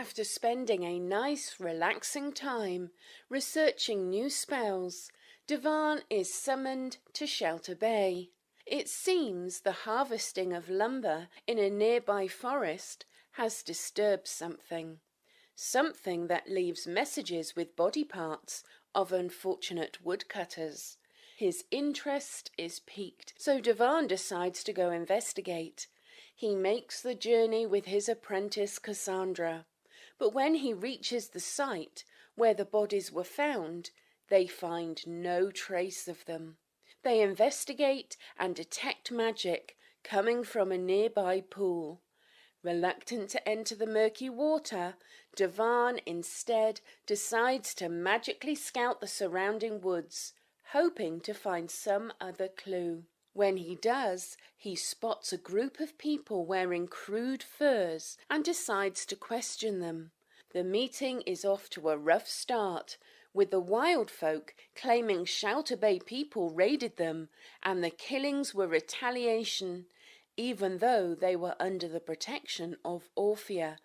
After spending a nice, relaxing time researching new spells, Devan is summoned to Shelter Bay. It seems the harvesting of lumber in a nearby forest has disturbed something. Something that leaves messages with body parts of unfortunate woodcutters. His interest is piqued, so Devan decides to go investigate. He makes the journey with his apprentice Cassandra. But when he reaches the site where the bodies were found, they find no trace of them. They investigate and detect magic coming from a nearby pool. Reluctant to enter the murky water, Devan instead decides to magically scout the surrounding woods, hoping to find some other clue. When he does, he spots a group of people wearing crude furs and decides to question them. The meeting is off to a rough start, with the wild folk claiming Shelter Bay people raided them and the killings were retaliation, even though they were under the protection of Orphea,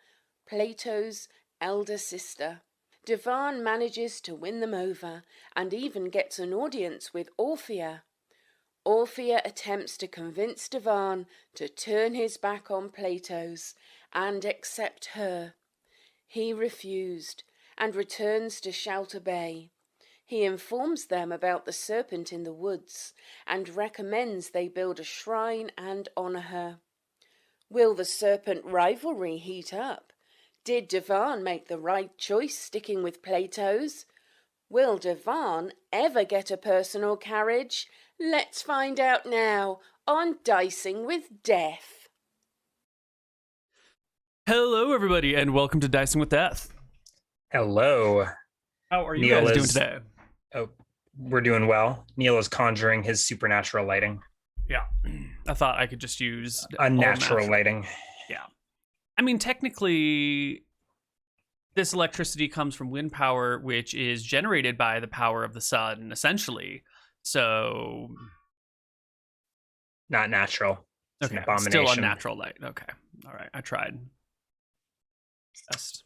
Plato's elder sister. Devan manages to win them over and even gets an audience with Orphea. Orphea attempts to convince Devan to turn his back on Plato's and accept her. He refused and returns to Shelter Bay. He informs them about the serpent in the woods and recommends they build a shrine and honour her. Will the serpent rivalry heat up? Did Devan make the right choice sticking with Plato's? Will Devan ever get a personal carriage? Let's find out now on Dicing with Death. Hello, everybody, and welcome to Dicing with Death. Hello. How are you Neal guys doing today? Oh, we're doing well. Neal is conjuring his supernatural lighting. Yeah, I thought I could just use Unnatural lighting. Yeah. I mean, technically, this electricity comes from wind power, which is generated by the power of the sun, essentially. So... Not natural. It's okay, an abomination. still unnatural light. Okay, all right, I tried. Best.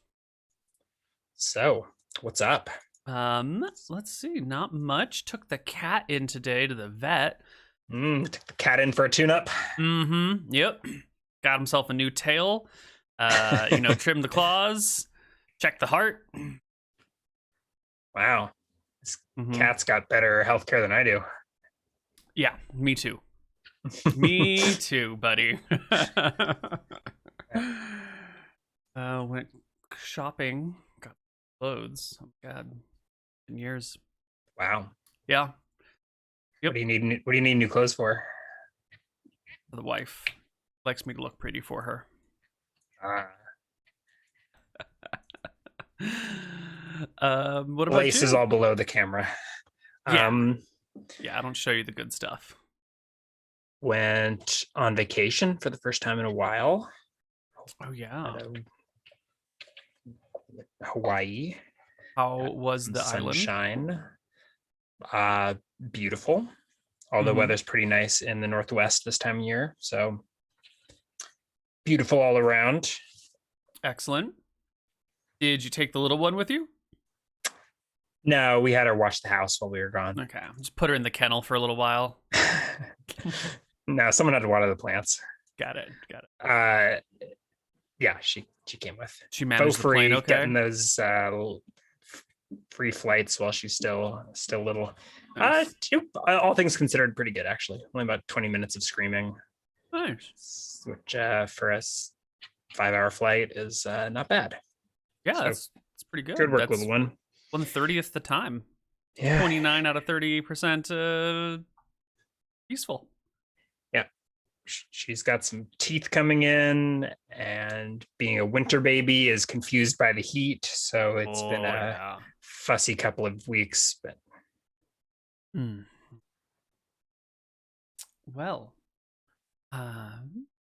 So, what's up? Let's see, not much. Took the cat in today to the vet. Took the cat in for a tune-up. Mm-hmm, yep. Got himself a new tail. Trimmed the claws. Checked the heart. Wow. This cat's got better healthcare than I do. Yeah, me too. Me too, buddy. Went shopping, got clothes. Oh God, in years. Wow. Yeah. Yep. What do you need new clothes for? The wife likes me to look pretty for her. What about Lace you? is all below the camera. Yeah. Yeah, I don't show you the good stuff. Went on vacation for the first time in a while. Oh yeah. Hawaii. How was the sunshine? Beautiful. All the weather's pretty nice in the Northwest this time of year, so beautiful all around. Excellent. Did you take the little one with you? No, we had her watch the house while we were gone. Okay, just put her in the kennel for a little while. No, someone had to water the plants. Got it. Yeah, she came with. She managed the plane okay? Getting those free flights while she's still little. Nice. All things considered, pretty good actually. Only about 20 minutes of screaming. Nice. Which for us 5-hour flight is not bad. Yeah, so, that's pretty good. Good work, that's little one. 1/30th the time. Yeah. 29 out of 30% peaceful. Yeah. She's got some teeth coming in, and being a winter baby is confused by the heat. So it's been a fussy couple of weeks. But well,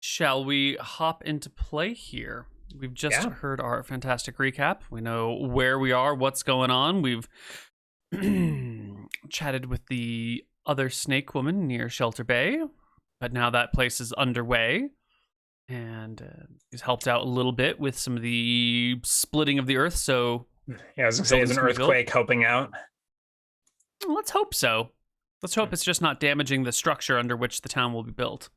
shall we hop into play here? We've just heard our fantastic recap. We know where we are, what's going on. We've chatted with the other snake woman near Shelter Bay, but now that place is underway. And he's helped out a little bit with some of the splitting of the earth. So yeah, I was gonna say, is an earthquake helping out? Well, let's hope so. Let's hope it's just not damaging the structure under which the town will be built.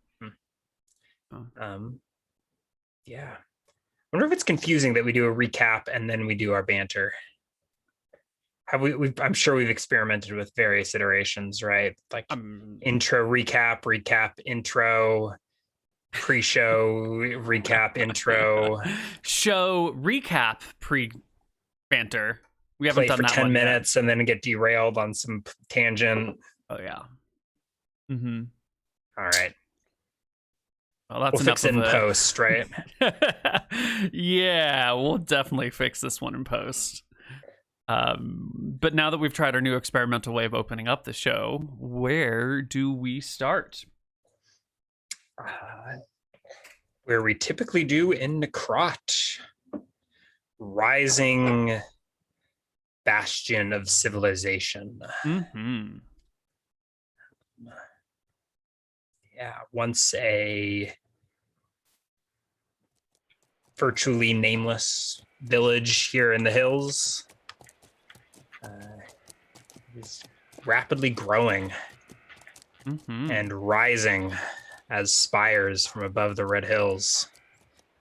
Yeah. I wonder if it's confusing that we do a recap and then we do our banter. I'm sure we've experimented with various iterations, right? Like intro, recap, intro, pre-show, recap, intro. Show, recap, pre-banter. We haven't done for that 10 one minutes yet. And then get derailed on some tangent. Oh, yeah. All right. Well, that's we'll fix it in post, right? Yeah, we'll definitely fix this one in post. But now that we've tried our new experimental way of opening up the show, where do we start? Where we typically do in Necrot. Rising bastion of civilization. Yeah, once a virtually nameless village here in the hills. Is rapidly growing and rising as spires from above the red hills,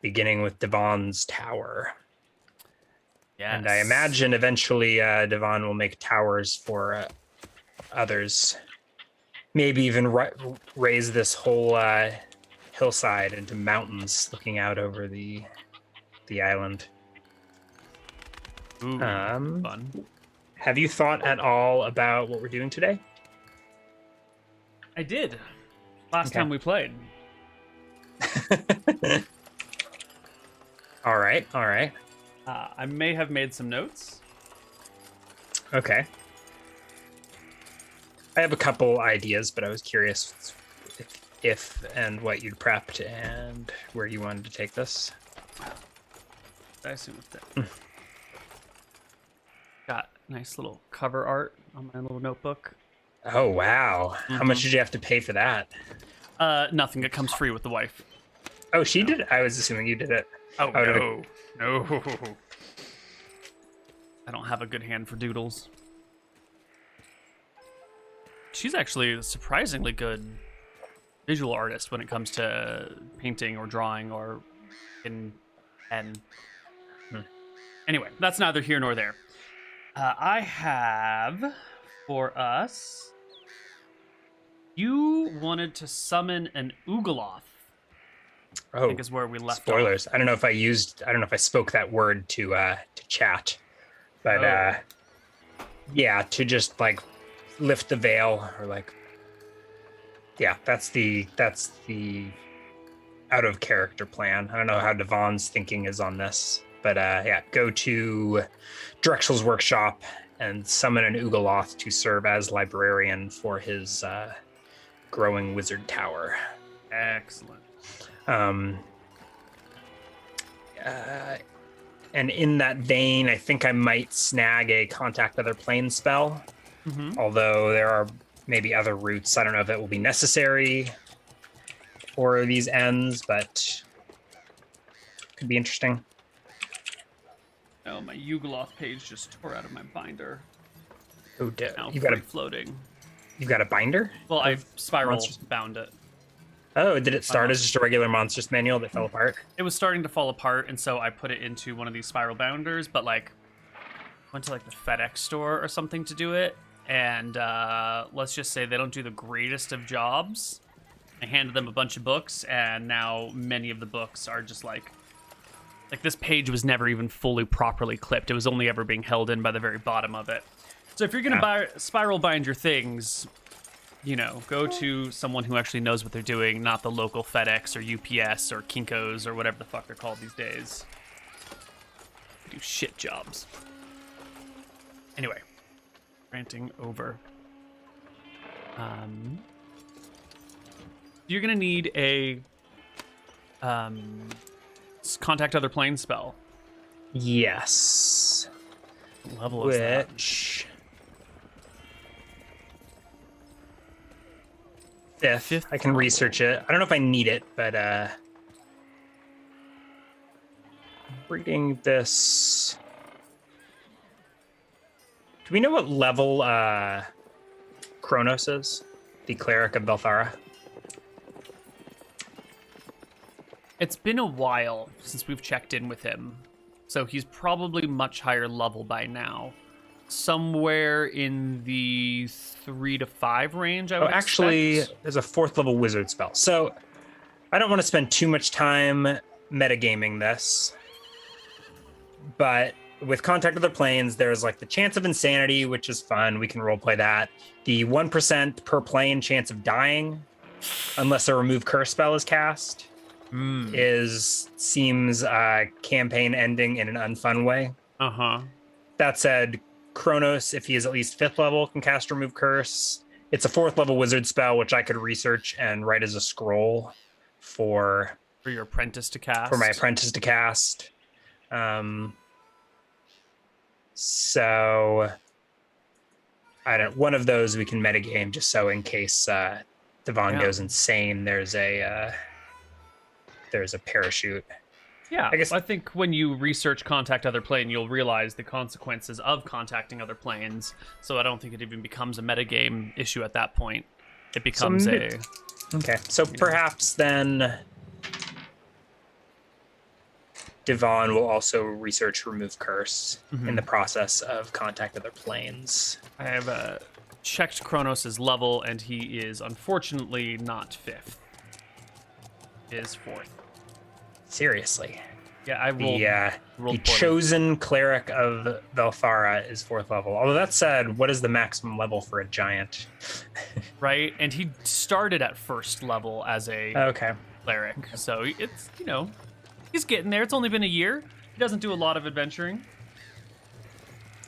beginning with Devon's tower. Yes. And I imagine eventually Devon will make towers for others. Maybe even raise this whole hillside into mountains looking out over the island. Ooh, fun. Have you thought at all about what we're doing today? I did. Last time we played. All right. I may have made some notes. Okay. I have a couple ideas, but I was curious if and what you'd prepped and where you wanted to take this. I assume it's that. Got nice little cover art on my little notebook. Oh, wow. How much did you have to pay for that? Nothing. It comes free with the wife. Oh, she did it? I was assuming you did it. Oh, no. No. I don't have a good hand for doodles. She's actually a surprisingly good visual artist when it comes to painting or drawing or in pen. Anyway, that's neither here nor there. I have for us. You wanted to summon an Oogaloth. Oh, I think is where we left. Spoilers. Off. I don't know if I spoke that word to chat, but yeah, to just like lift the veil or like, yeah, that's the out of character plan. I don't know how Devon's thinking is on this, but yeah, go to Drexel's workshop and summon an Oogaloth to serve as librarian for his growing wizard tower. Excellent. And in that vein, I think I might snag a contact other plane spell. Although there are maybe other routes. I don't know if it will be necessary for these ends, but could be interesting. Oh, my Oogaloth page just tore out of my binder. Oh, now you got it floating. You've got a binder? Well, I spiral bound it. Oh, did it start as just a regular Monstrous manual that fell apart? It was starting to fall apart, and so I put it into one of these spiral bounders, but like went to like the FedEx store or something to do it, and let's just say they don't do the greatest of jobs. I handed them a bunch of books, and now many of the books are just like this page was never even fully properly clipped. It was only ever being held in by the very bottom of it. So if you're gonna spiral bind your things, you know, go to someone who actually knows what they're doing, not the local FedEx or UPS or Kinko's or whatever the fuck they're called these days. They do shit jobs. Anyway, ranting over. You're gonna need a contact other plane spell. Yes. What level is that? Fifth. I can research it. I don't know if I need it, but reading this. Do we know what level Kronos is? The cleric of Belthara? It's been a while since we've checked in with him, so he's probably much higher level by now. Somewhere in the 3 to 5 range, I would actually, expect. there's a 4th level wizard spell. So I don't want to spend too much time metagaming this, but with Contact Other Planes, there's like the chance of insanity, which is fun. We can roleplay that. The 1% per plane chance of dying, unless a remove curse spell is cast, seems campaign ending in an unfun way. That said, Kronos, if he is at least 5th level, can cast remove curse. It's a 4th level wizard spell, which I could research and write as a scroll for your apprentice to cast. For my apprentice to cast. So one of those we can metagame just so in case Devon goes insane, there's a parachute. Yeah, I think when you research Contact Other Plane, you'll realize the consequences of contacting other planes. So I don't think it even becomes a metagame issue at that point. It becomes Okay, so perhaps then Devon will also research Remove Curse in the process of Contact Other Planes. I have checked Kronos' level, and he is unfortunately not 5th. He is 4th. Seriously. Yeah, I rolled the chosen cleric of Belthara is 4th level. Although that said, what is the maximum level for a giant? Right, and he started at 1st level as a cleric. So it's, he's getting there. It's only been a year. He doesn't do a lot of adventuring.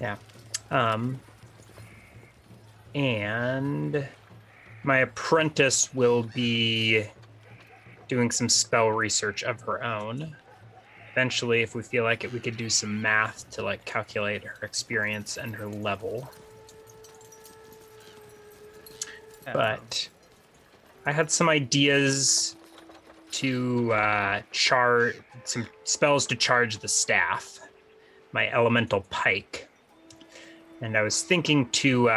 Yeah. And my apprentice will be doing some spell research of her own. Eventually, if we feel like it, we could do some math to like calculate her experience and her level. But I had some ideas to some spells to charge the staff, my elemental pike. And I was thinking to,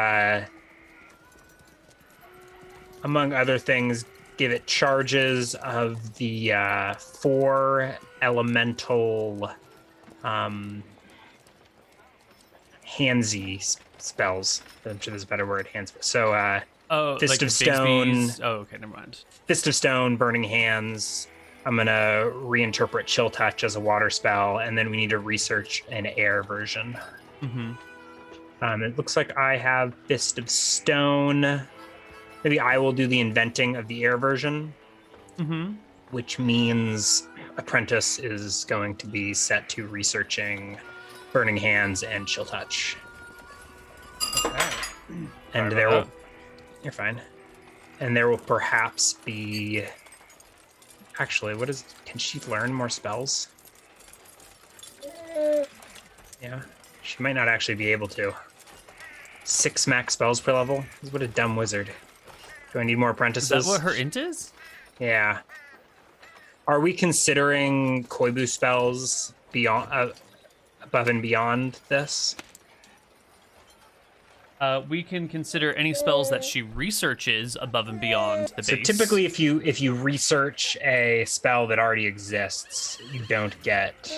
among other things, give it charges of the 4 elemental handsy spells. I'm sure there's a better word, hands. So Fist like of Stone. Oh, okay, never mind. Fist of Stone, Burning Hands. I'm gonna reinterpret Chill Touch as a water spell, and then we need to research an air version. It looks like I have Fist of Stone. Maybe I will do the inventing of the air version, which means Apprentice is going to be set to researching Burning Hands and Chill Touch. Okay. And there will... You're fine. And there will perhaps be... Actually, can she learn more spells? Yeah, she might not actually be able to. 6 max spells per level? What a dumb wizard. Do I need more apprentices? Is that what her int is? Yeah. Are we considering Koibu spells beyond, above and beyond this? We can consider any spells that she researches above and beyond the base. So typically, if you research a spell that already exists, you don't get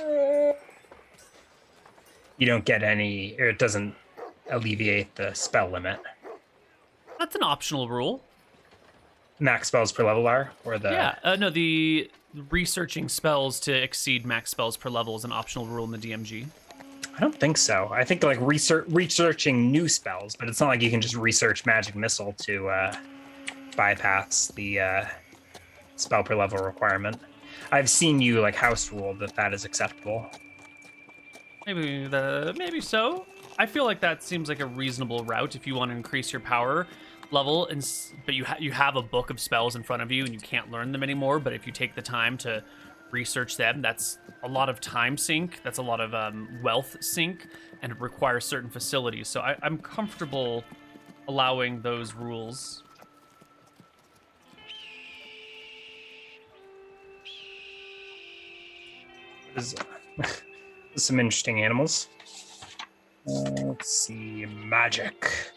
any, or it doesn't alleviate the spell limit. That's an optional rule. Max spells per level are, or the no, the researching spells to exceed max spells per level is an optional rule in the DMG. I don't think so. I think like researching new spells, but it's not like you can just research Magic Missile to bypass the spell per level requirement. I've seen you like house rule that is acceptable. Maybe so. I feel like that seems like a reasonable route if you want to increase your power level, but you have a book of spells in front of you and you can't learn them anymore. But if you take the time to research them, that's a lot of time sink, that's a lot of wealth sink, and it requires certain facilities. So I'm comfortable allowing those rules. Some interesting animals. Let's see, magic.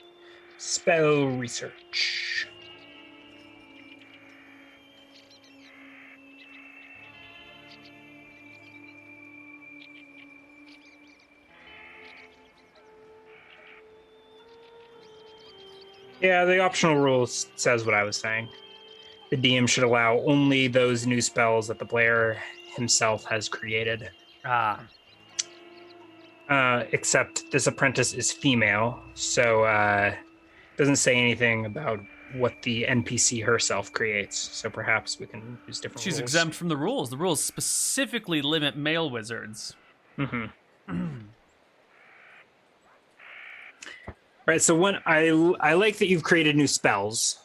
Spell research. Yeah, the optional rule says what I was saying. The DM should allow only those new spells that the player himself has created. Except this apprentice is female, so doesn't say anything about what the NPC herself creates. So perhaps we can use different She's rules. exempt from the rules. The rules specifically limit male wizards. Right, so I like that you've created new spells.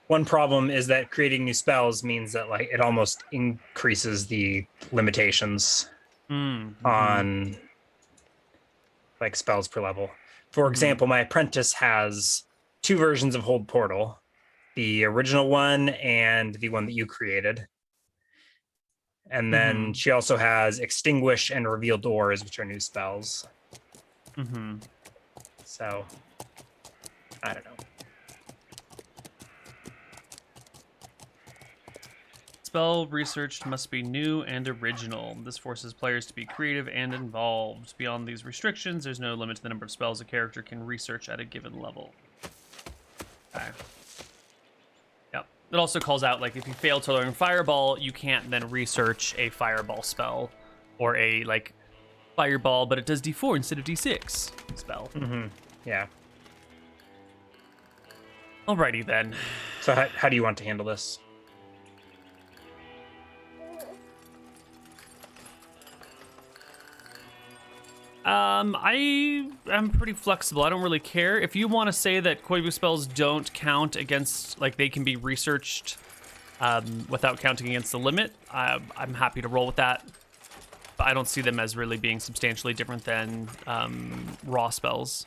One problem is that creating new spells means that like it almost increases the limitations on like spells per level. For example, my apprentice has 2 versions of Hold Portal, the original one and the one that you created. And then she also has Extinguish and Reveal Doors, which are new spells. So, I don't know. Spell researched must be new and original. This forces players to be creative and involved. Beyond these restrictions, there's no limit to the number of spells a character can research at a given level. Okay. Yep. It also calls out, like, if you fail to learn Fireball, you can't then research a Fireball spell. Or a, like, Fireball, but it does D4 instead of D6 spell. Yeah. Alrighty, then. So how do you want to handle this? I am pretty flexible. I don't really care. If you want to say that Koibu spells don't count against, like, they can be researched without counting against the limit, I'm happy to roll with that. But I don't see them as really being substantially different than raw spells.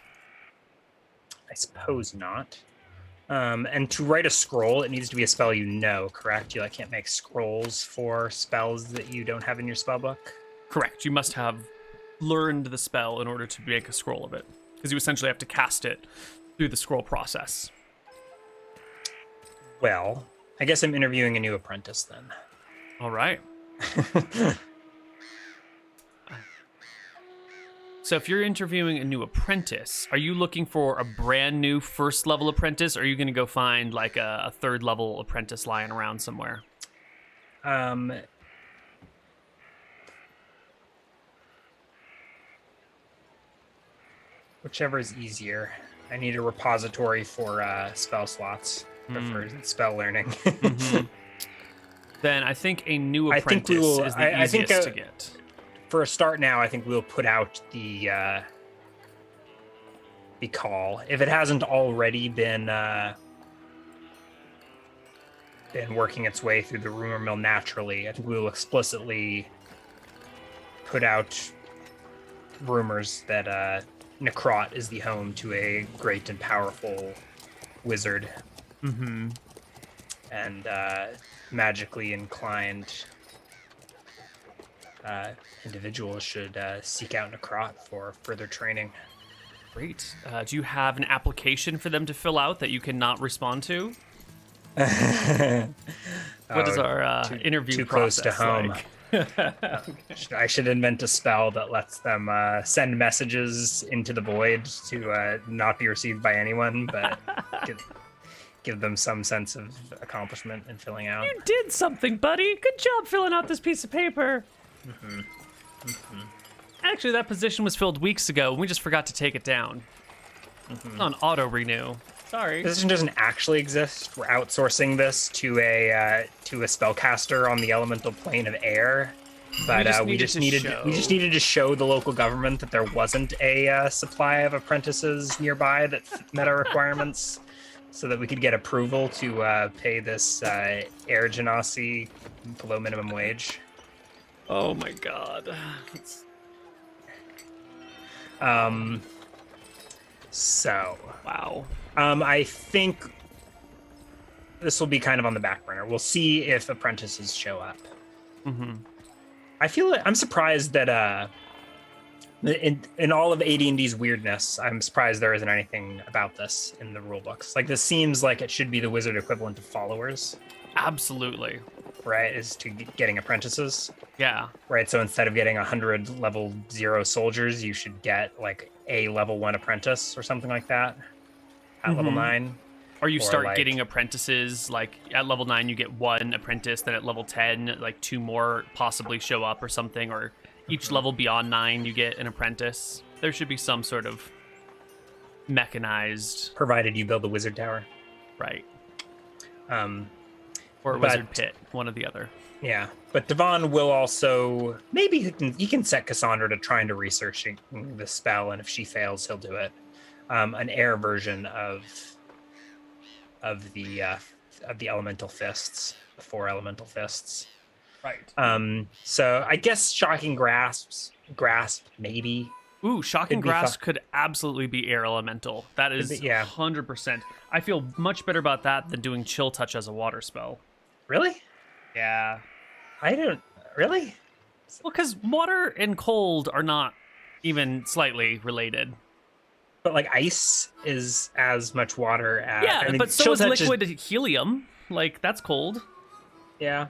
I suppose not. And to write a scroll, it needs to be a spell you know, correct? You can't make scrolls for spells that you don't have in your spellbook? Correct. You must have learned the spell in order to make a scroll of it, because you essentially have to cast it through the scroll process. Well, I guess I'm interviewing a new apprentice then. All right. So if you're interviewing a new apprentice, are you looking for a brand new first level apprentice, or are you going to go find like a third level apprentice lying around somewhere? Whichever is easier. I need a repository for spell slots for spell learning. Then I think a new apprentice is the easiest to get. For a start now, I think we'll put out the call. If it hasn't already been working its way through the rumor mill naturally, I think we will explicitly put out rumors that Necrot is the home to a great and powerful wizard. And magically inclined individuals should seek out Necrot for further training. Great. Do you have an application for them to fill out that you cannot respond to? What is our interview too process close to home? Like? I should invent a spell that lets them send messages into the void to not be received by anyone, but give them some sense of accomplishment in filling out. You did something, buddy. Good job filling out this piece of paper. Actually, that position was filled weeks ago, and we just forgot to take it down. It's on auto renew. Sorry. This position doesn't actually exist. We're outsourcing this to a spellcaster on the elemental plane of air. But we just needed to show the local government that there wasn't a supply of apprentices nearby that met our requirements, so that we could get approval to pay this air genasi below minimum wage. Oh my god. So wow. I think this will be kind of on the back burner. We'll see if apprentices show up. I'm surprised that In all of AD&D's weirdness, I'm surprised there isn't anything about this in the rule books. Like, this seems like it should be the wizard equivalent of followers. Absolutely. Right, is to getting apprentices. Yeah. Right, so instead of getting 100 level 0 soldiers, you should get like a level 1 apprentice or something like that at level 9. Or you start like, getting apprentices, like at level 9 you get 1 apprentice, then at level 10 like 2 more possibly show up or something, or each level beyond 9 you get an apprentice. There should be some sort of mechanized... Provided you build the wizard tower. Right. Or a wizard pit, one or the other. Yeah, but Devon will also... Maybe he can set Cassandra to trying to research the spell, and if she fails, he'll do it. An air version of the elemental fists, the 4 elemental fists. Right. So I guess shocking grasp, maybe. Ooh, shocking grasp could absolutely be air elemental. That is 100%. I feel much better about that than doing chill touch as a water spell. Really? Yeah. I don't really. Well, because water and cold are not even slightly related. But like ice is as much water as... Yeah, I mean, but so is liquid helium. Like, that's cold. Yeah.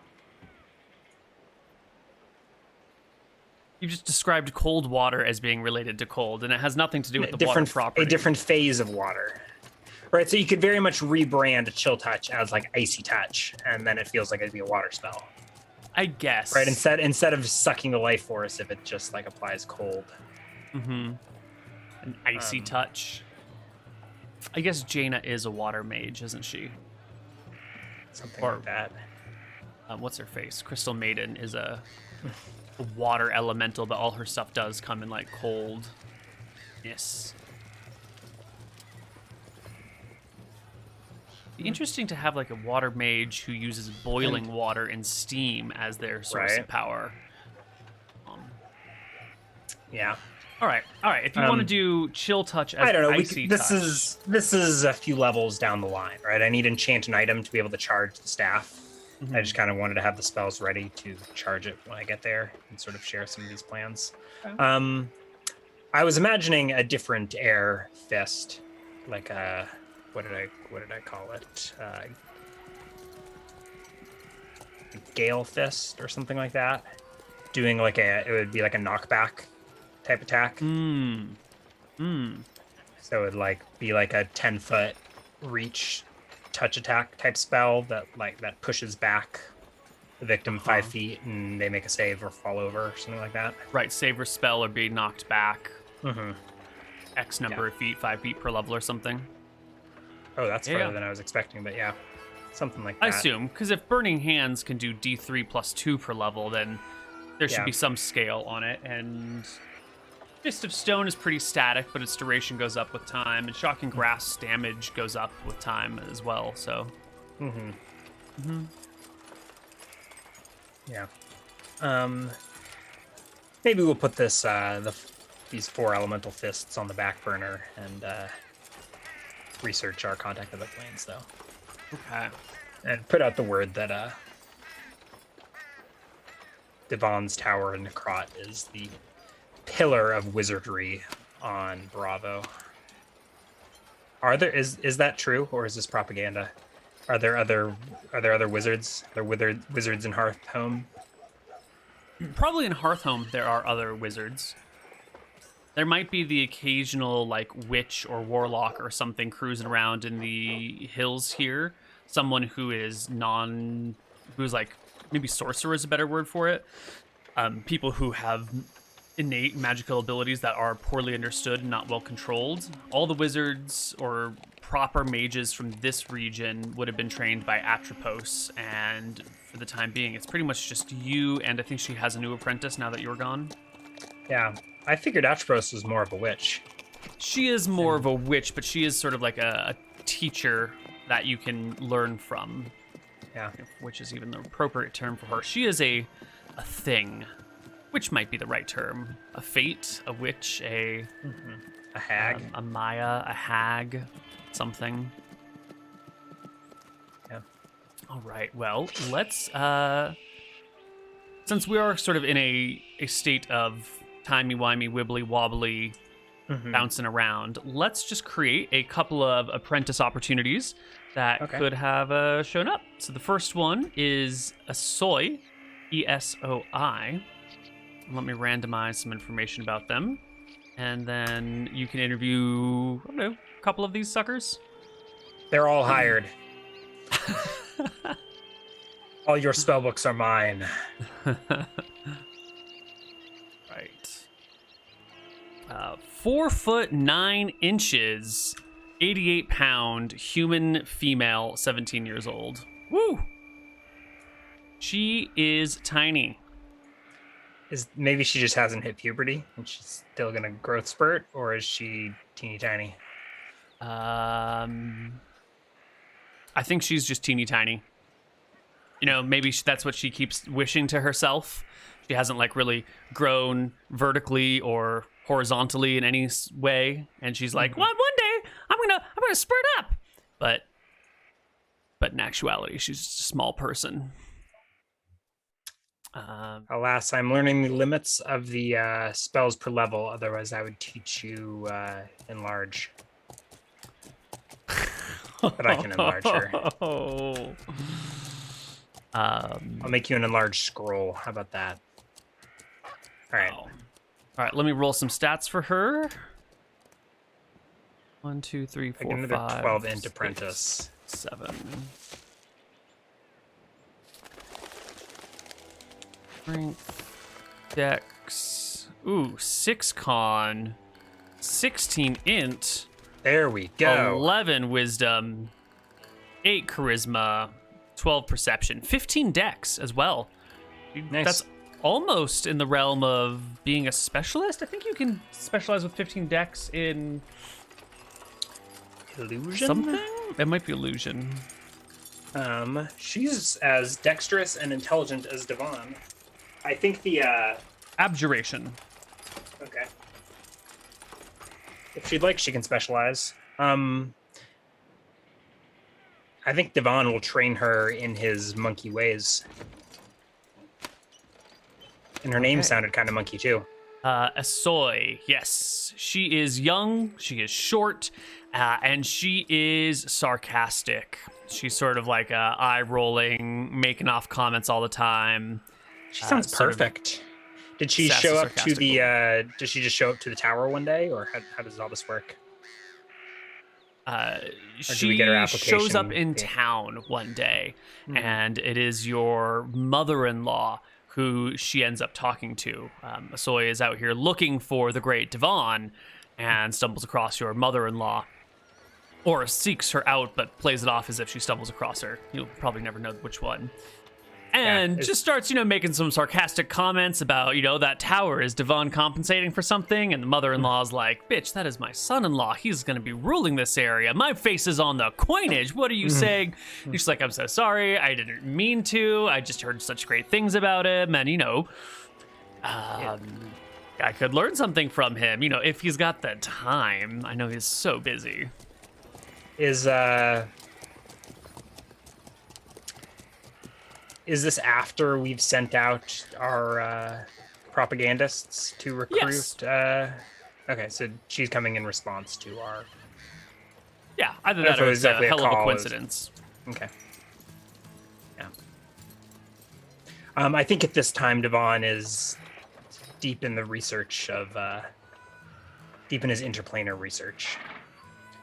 You just described cold water as being related to cold, and it has nothing to do with the water property. A different phase of water. Right, so you could very much rebrand a chill touch as like icy touch, and then it feels like it'd be a water spell. I guess. Right, instead of sucking the life force, if it just like applies cold. Mm-hmm. An icy touch. I guess Jaina is a water mage, isn't she? Something like that. What's her face? Crystal Maiden is a water elemental, but all her stuff does come in like cold. Yes. It'd be interesting to have like a water mage who uses boiling water and steam as their source of power. Yeah. All right. If you want to do chill touch as icy touch. This is a few levels down the line, right? I need to enchant an item to be able to charge the staff. I just kind of wanted to have the spells ready to charge it when I get there and sort of share some of these plans. Okay. I was imagining a different air fist, like a what did I call it? Gale fist or something like that. Doing like it would be like a knockback type attack. So it'd like be like a 10-foot reach touch attack type spell that pushes back the victim 5 feet and they make a save or fall over or something like that. Right, save or spell or be knocked back. X number of feet, 5 feet per level or something. Oh, that's farther than I was expecting, but yeah, something like that. I assume, because if Burning Hands can do D3 plus 2 per level, then there should be some scale on it, and Fist of Stone is pretty static, but its duration goes up with time, and Shocking Grasp damage goes up with time as well, so... Yeah. Maybe we'll put this these 4 elemental fists on the back burner and research our Contact of the Plains, though. Okay. And put out the word that Devon's Tower in Necrot is the pillar of wizardry on Bravo. Is that true, or is this propaganda? Are there other wizards? Are there wizards in Hearthhome? Probably in Hearthhome there are other wizards. There might be the occasional like witch or warlock or something cruising around in the hills here. Someone who's like maybe sorcerer is a better word for it. People who have innate magical abilities that are poorly understood and not well controlled. All the wizards or proper mages from this region would have been trained by Atropos, and for the time being, it's pretty much just you, and I think she has a new apprentice now that you're gone. Yeah, I figured Atropos was more of a witch. She is more of a witch, but she is sort of like a teacher that you can learn from. Yeah. Which is even the appropriate term for her. She is a thing. Which might be the right term. A fate, a witch, a hag. A Maya, a hag, something. Yeah. All right, well, let's... since we are sort of in a state of timey-wimey, wibbly-wobbly, bouncing around. Let's just create a couple of apprentice opportunities that could have shown up. So the first one is a Esoi, E-S-O-I. Let me randomize some information about them. And then you can interview, I don't know, a couple of these suckers. They're all hired. All your spellbooks are mine. Right. 4 foot 9 inches, 88 pound, human female, 17 years old. Woo! She is tiny. Maybe she just hasn't hit puberty and she's still gonna growth spurt, or is she teeny tiny? I think she's just teeny tiny. You know, maybe that's what she keeps wishing to herself. She hasn't like really grown vertically or horizontally in any way, and she's like, "Well, one day I'm gonna spurt up." But in actuality, she's just a small person. Alas, I'm learning the limits of the spells per level. Otherwise, I would teach you enlarge. But I can enlarge her. I'll make you an enlarged scroll. How about that? All right. All right, let me roll some stats for her. 1, 2, 3, 4, 5. Another 12 int apprentice. 7. Strength, Dex. Ooh, 6 con, 16 int. There we go. 11 wisdom, 8 charisma, 12 perception, 15 dex as well. Nice. That's almost in the realm of being a specialist. I think you can specialize with 15 dex in illusion. Something? It might be illusion. She's as dexterous and intelligent as Devon. I think the abjuration. Okay. If she'd like, she can specialize. I think Devon will train her in his monkey ways. And her name sounded kind of monkey too. Esoi, yes. She is young, she is short, and she is sarcastic. She's sort of like eye-rolling, making off comments all the time. She sounds perfect. Did she show up to the? Did she just show up to the tower one day, or how does all this work? She shows up in town one day, and it is your mother-in-law who she ends up talking to. Esoi is out here looking for the great Devon, and stumbles across your mother-in-law, or seeks her out, but plays it off as if she stumbles across her. You'll probably never know which one. And just starts, making some sarcastic comments about, that tower. Is Devon compensating for something? And the mother-in-law's like, bitch, that is my son-in-law. He's going to be ruling this area. My face is on the coinage. What are you saying? And she's like, I'm so sorry. I didn't mean to. I just heard such great things about him. And, I could learn something from him, if he's got the time. I know he's so busy. Is this after we've sent out our propagandists to recruit? Yes. Okay, so she's coming in response to our... Yeah, either that or it's a hell of a coincidence. Okay. Yeah. I think at this time, Devon is deep in the research of... deep in his interplanar research.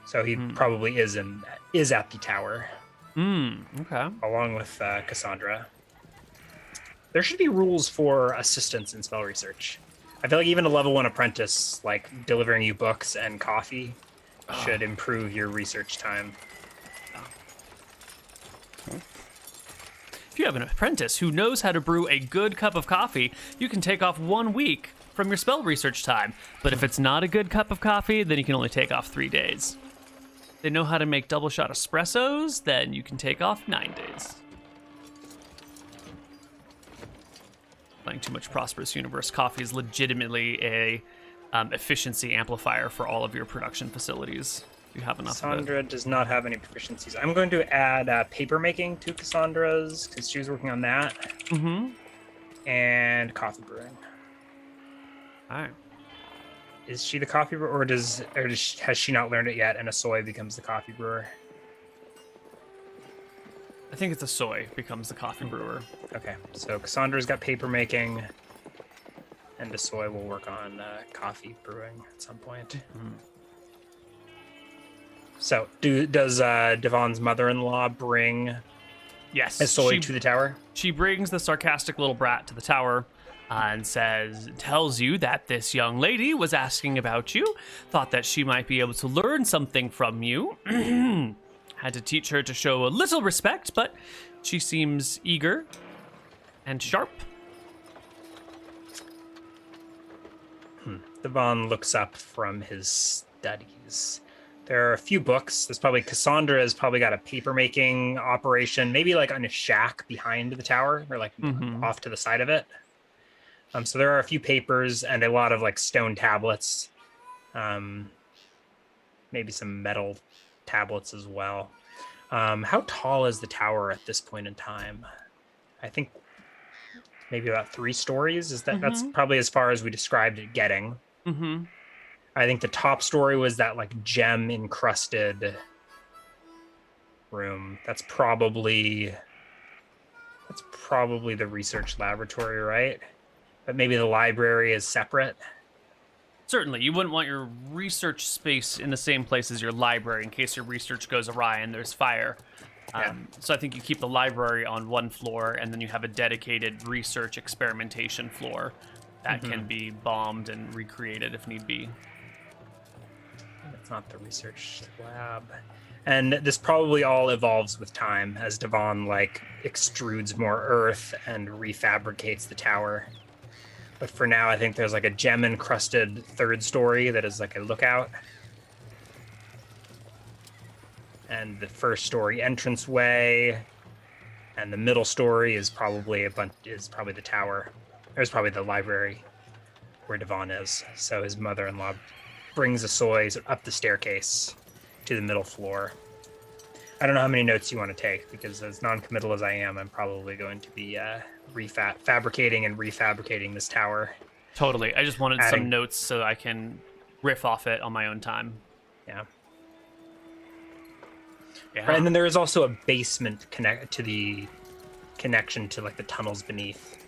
So he probably is at the tower. Okay. Along with Cassandra. There should be rules for assistance in spell research. I feel like even a level 1 apprentice, like delivering you books and coffee, should improve your research time. If you have an apprentice who knows how to brew a good cup of coffee, you can take off 1 week from your spell research time. But if it's not a good cup of coffee, then you can only take off 3 days. They know how to make double shot espressos, then you can take off 9 days. Playing too much Prosperous Universe, coffee is legitimately a efficiency amplifier for all of your production facilities. If you have enough Cassandra of it. does not have any proficiencies. I'm going to add paper making to Cassandra's, because she was working on that. And coffee brewing. All right. Is she the coffee brewer, or has she not learned it yet, and a soy becomes the coffee brewer? I think it's a soy becomes the coffee brewer. Okay, so Cassandra's got paper making, and the soy will work on coffee brewing at some point. Mm. So, does Devon's mother-in-law bring a soy to the tower? She brings the sarcastic little brat to the tower and tells you that this young lady was asking about you, thought that she might be able to learn something from you. Had to teach her to show a little respect, but she seems eager and sharp. Devon looks up from his studies. There are a few books. There's probably Cassandra has probably got a paper making operation, maybe like on a shack behind the tower or like off to the side of it. So there are a few papers and a lot of like stone tablets, maybe some metal tablets as well. How tall is the tower at this point in time? I think maybe about 3 stories. That's probably as far as we described it getting. Mm-hmm. I think the top story was that like gem encrusted room. That's probably the research laboratory, right? But maybe the library is separate. Certainly, you wouldn't want your research space in the same place as your library in case your research goes awry and there's fire. So I think you keep the library on one floor, and then you have a dedicated research experimentation floor that can be bombed and recreated if need be. It's not the research lab. And this probably all evolves with time as Devon like extrudes more earth and refabricates the tower. But for now, I think there's like a gem encrusted 3rd story that is like a lookout. And the 1st story entranceway. And the middle story is probably the tower. There's probably the library where Devon is. So his mother-in-law brings the soys up the staircase to the middle floor. I don't know how many notes you want to take, because as non-committal as I am, I'm probably going to be fabricating and refabricating this tower. Totally. I just wanted some notes so I can riff off it on my own time. Yeah. Right, and then there is also a basement connection to like the tunnels beneath,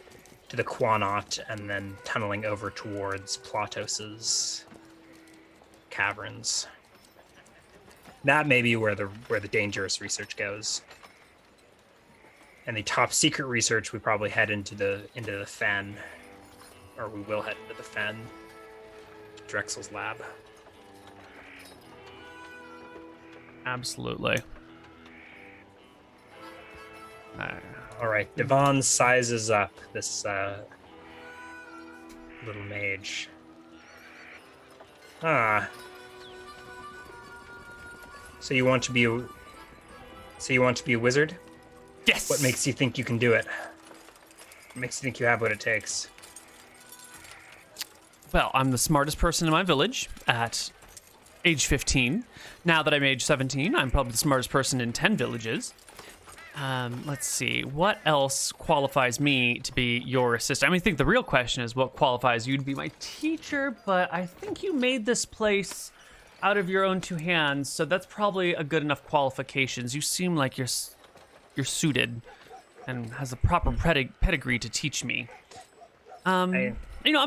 to the Quanot, and then tunneling over towards Platos's caverns. That may be where the dangerous research goes. And the top secret research, we probably head into the Fen, or we will head into the Fen, Drexel's lab. Absolutely. All right, Devon sizes up this little mage. So you want to be a wizard? Yes. What makes you think you can do it? What makes you think you have what it takes? Well, I'm the smartest person in my village at age 15. Now that I'm age 17, I'm probably the smartest person in 10 villages. Let's see. What else qualifies me to be your assistant? I mean, I think the real question is what qualifies you to be my teacher, but I think you made this place out of your own 2 hands, so that's probably a good enough qualifications. You seem like you're suited and has a proper pedigree to teach me. I'm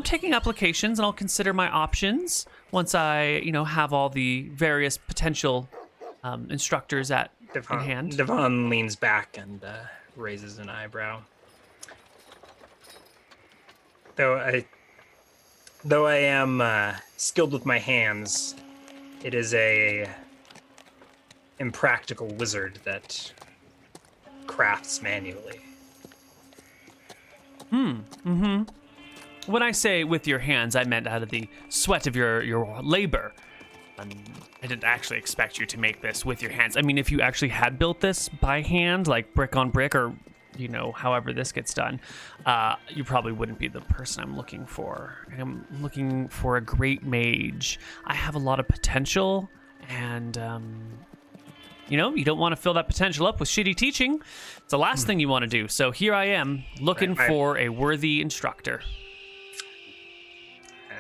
taking applications, and I'll consider my options once I, have all the various potential instructors in hand. Devon leans back and raises an eyebrow. Though I am skilled with my hands, it is a impractical wizard that crafts manually. When I say with your hands, I meant out of the sweat of your labor. I didn't actually expect you to make this with your hands. I mean, if you actually had built this by hand, like brick on brick, or, however this gets done, you probably wouldn't be the person I'm looking for. I'm looking for a great mage. I have a lot of potential, and, you don't want to fill that potential up with shitty teaching. It's the last thing you want to do. So here I am, looking for a worthy instructor.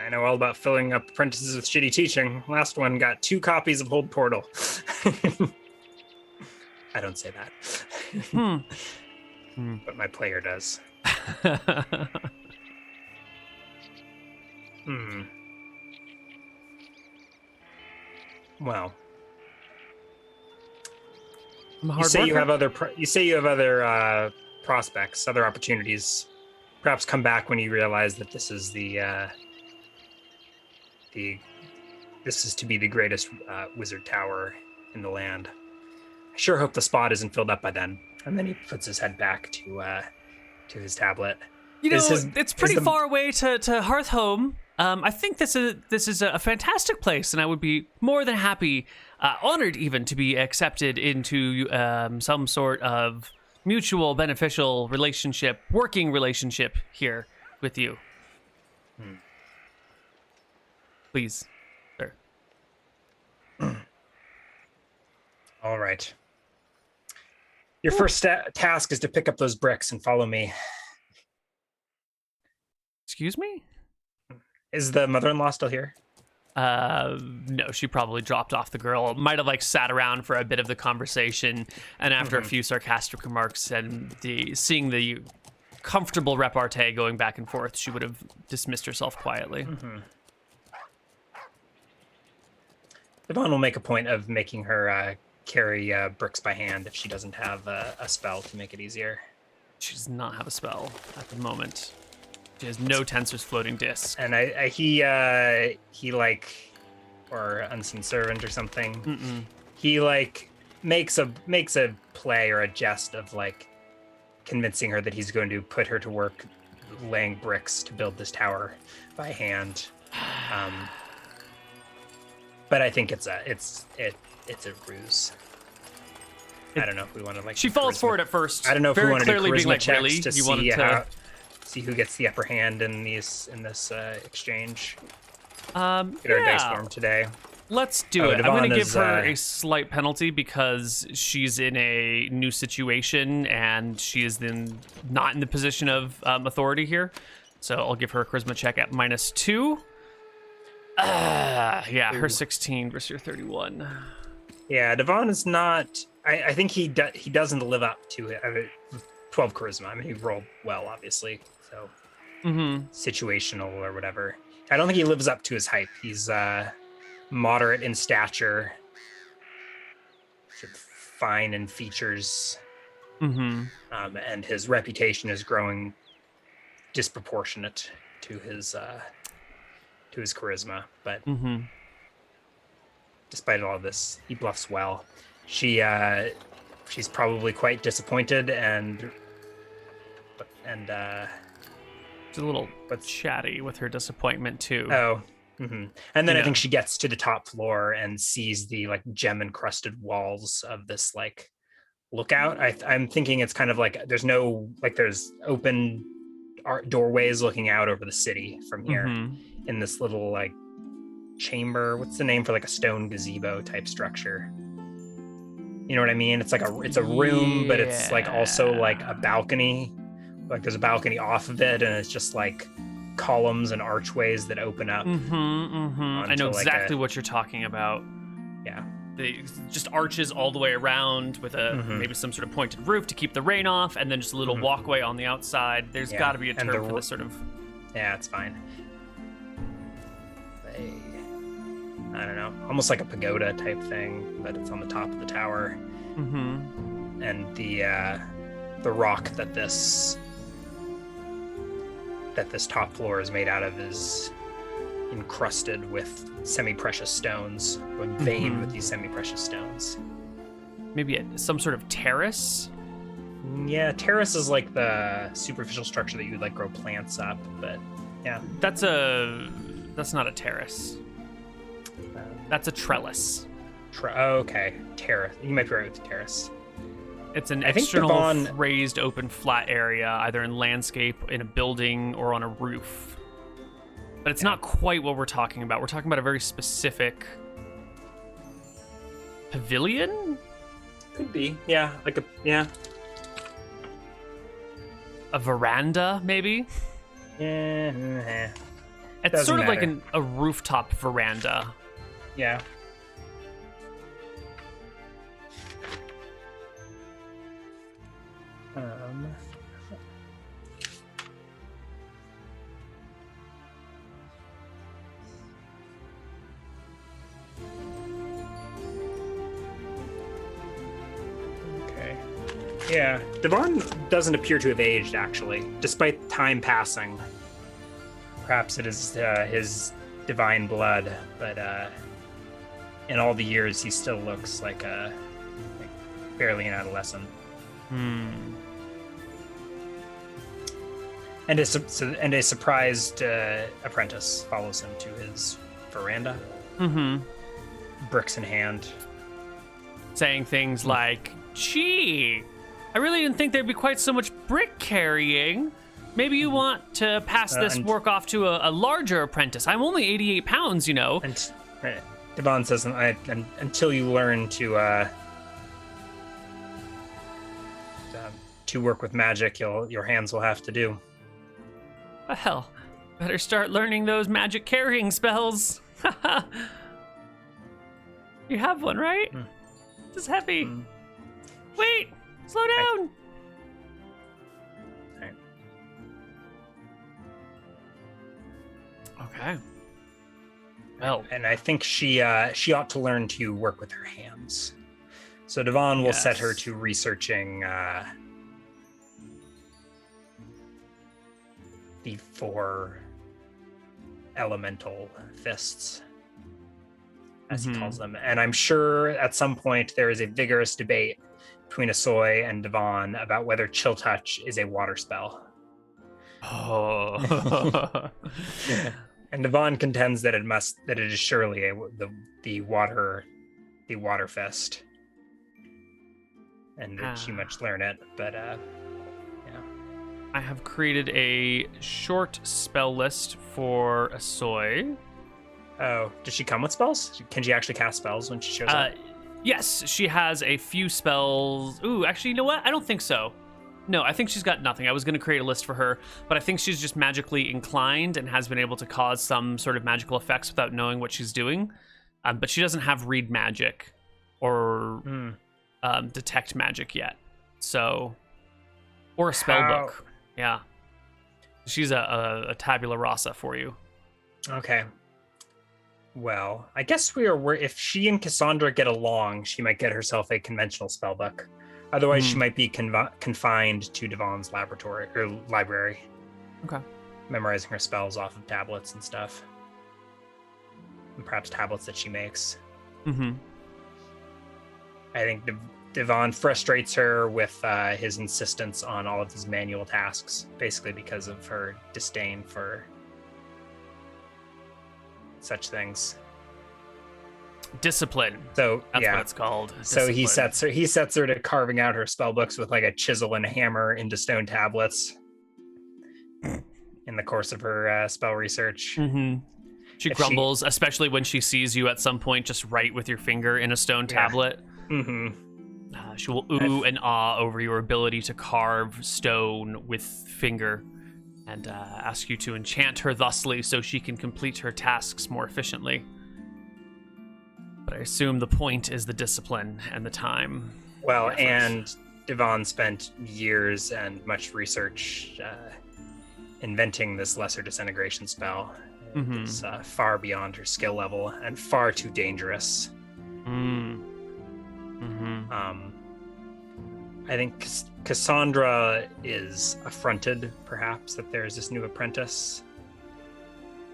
I know all about filling up apprentices with shitty teaching. Last one got 2 copies of Hold Portal. I don't say that. But my player does. Well, you say you have other prospects, other opportunities. Perhaps come back when you realize that this is this is to be the greatest wizard tower in the land. I sure hope the spot isn't filled up by then. And then he puts his head back to his tablet. You know, it's pretty far away to Hearthhome. I think this is a fantastic place, and I would be more than happy, honored even, to be accepted into some sort of mutual beneficial relationship, working relationship here with you. Please, sir. All right. Your first task is to pick up those bricks and follow me. Excuse me? Is the mother-in-law still here? No, she probably dropped off. The girl might have sat around for a bit of the conversation, and after a few sarcastic remarks and seeing the comfortable repartee going back and forth, she would have dismissed herself quietly. Yvonne will make a point of making her carry bricks by hand if she doesn't have a spell to make it easier. She does not have a spell at the moment. She has no Tensor's floating disc. And he or Unseen Servant or something. He makes a play or a jest of convincing her that he's going to put her to work laying bricks to build this tower by hand. But I think it's a ruse. I don't know if we want to She falls for it at first. I don't know if we want to do charisma checks really? to see who gets the upper hand in this exchange. Get our dice form today. Let's do it. I'm going to give her a slight penalty because she's in a new situation and she is then not in the position of authority here. So I'll give her a charisma check at -2. Yeah, her 16 versus your 31. Yeah, Devon is not. I think he doesn't live up to it. 12 charisma. I mean, he rolled well, obviously. So situational or whatever. I don't think he lives up to his hype. He's moderate in stature, fine in features, and his reputation is growing disproportionate to his charisma. But despite all this, he bluffs well. She's probably quite disappointed and she's a little chatty with her disappointment too. Oh. And then I think she gets to the top floor and sees the gem encrusted walls of this lookout. I'm thinking it's kind of there's open doorways looking out over the city from here in this little chamber. What's the name for a stone gazebo type structure? You know what I mean? It's it's a room, but it's also a balcony. There's a balcony off of it, and it's just columns and archways that open up. I know exactly what you're talking about. Yeah. Just arches all the way around with a maybe some sort of pointed roof to keep the rain off, and then just a little walkway on the outside. There's got to be a term for this sort of... Yeah, it's fine. I don't know, almost like a pagoda type thing, but it's on the top of the tower. And the rock that this top floor is made out of is encrusted with semi-precious stones, veined with these semi-precious stones. Maybe some sort of terrace? Yeah, terrace is the superficial structure that you would grow plants up, but yeah. That's not a terrace. That's a trellis. Okay, terrace. You might be right with the terrace. It's an external raised open flat area, either in landscape, in a building, or on a roof. But it's not quite what we're talking about. We're talking about a very specific pavilion? Could be. Yeah, a veranda, maybe? Yeah. It's sort of like a rooftop veranda. Yeah. Okay. Yeah, Devon doesn't appear to have aged, actually, despite time passing. Perhaps it is his divine blood, but in all the years, he still looks like barely an adolescent. And a surprised apprentice follows him to his veranda. Bricks in hand. Saying things like, gee, I really didn't think there'd be quite so much brick carrying. Maybe you want to pass this work off to a larger apprentice. I'm only 88 pounds, you know. And Devon says, until you learn to work with magic, your hands will have to do. Well, better start learning those magic carrying spells. You have one, right? This is heavy. Wait, slow down. All right. Okay. Well, and I think she ought to learn to work with her hands. So Devon will set her to researching the 4 elemental fists, as he calls them. And I'm sure at some point there is a vigorous debate between Asoy and Devon about whether Chill Touch is a water spell. Oh. And Devon contends that it is surely the water fist, and that she must learn it. But yeah. I have created a short spell list for Asoy. Oh, does she come with spells? Can she actually cast spells when she shows up? Yes, she has a few spells. Ooh, actually, you know what? I don't think so. No, I think she's got nothing. I was going to create a list for her, but I think she's just magically inclined and has been able to cause some sort of magical effects without knowing what she's doing. But she doesn't have read magic or detect magic yet. So, or a spell book. Yeah. She's a tabula rasa for you. Okay. Well, I guess if she and Cassandra get along, she might get herself a conventional spell book. Otherwise, she might be confined to Devon's laboratory or library. Okay. Memorizing her spells off of tablets and stuff. And perhaps tablets that she makes. I think Devon frustrates her with his insistence on all of these manual tasks, basically because of her disdain for such things. Discipline. So that's what it's called. So Discipline. he sets her to carving out her spell books with like a chisel and a hammer into stone tablets in the course of her spell research. She grumbles, especially when she sees you at some point just write with your finger in a stone tablet. She will ooh and ah over your ability to carve stone with finger and ask you to enchant her thusly so she can complete her tasks more efficiently. But I assume the point is the discipline and the time. Well, and Devon spent years and much research inventing this lesser disintegration spell. It's far beyond her skill level and far too dangerous. I think Cassandra is affronted, perhaps, that there's this new apprentice.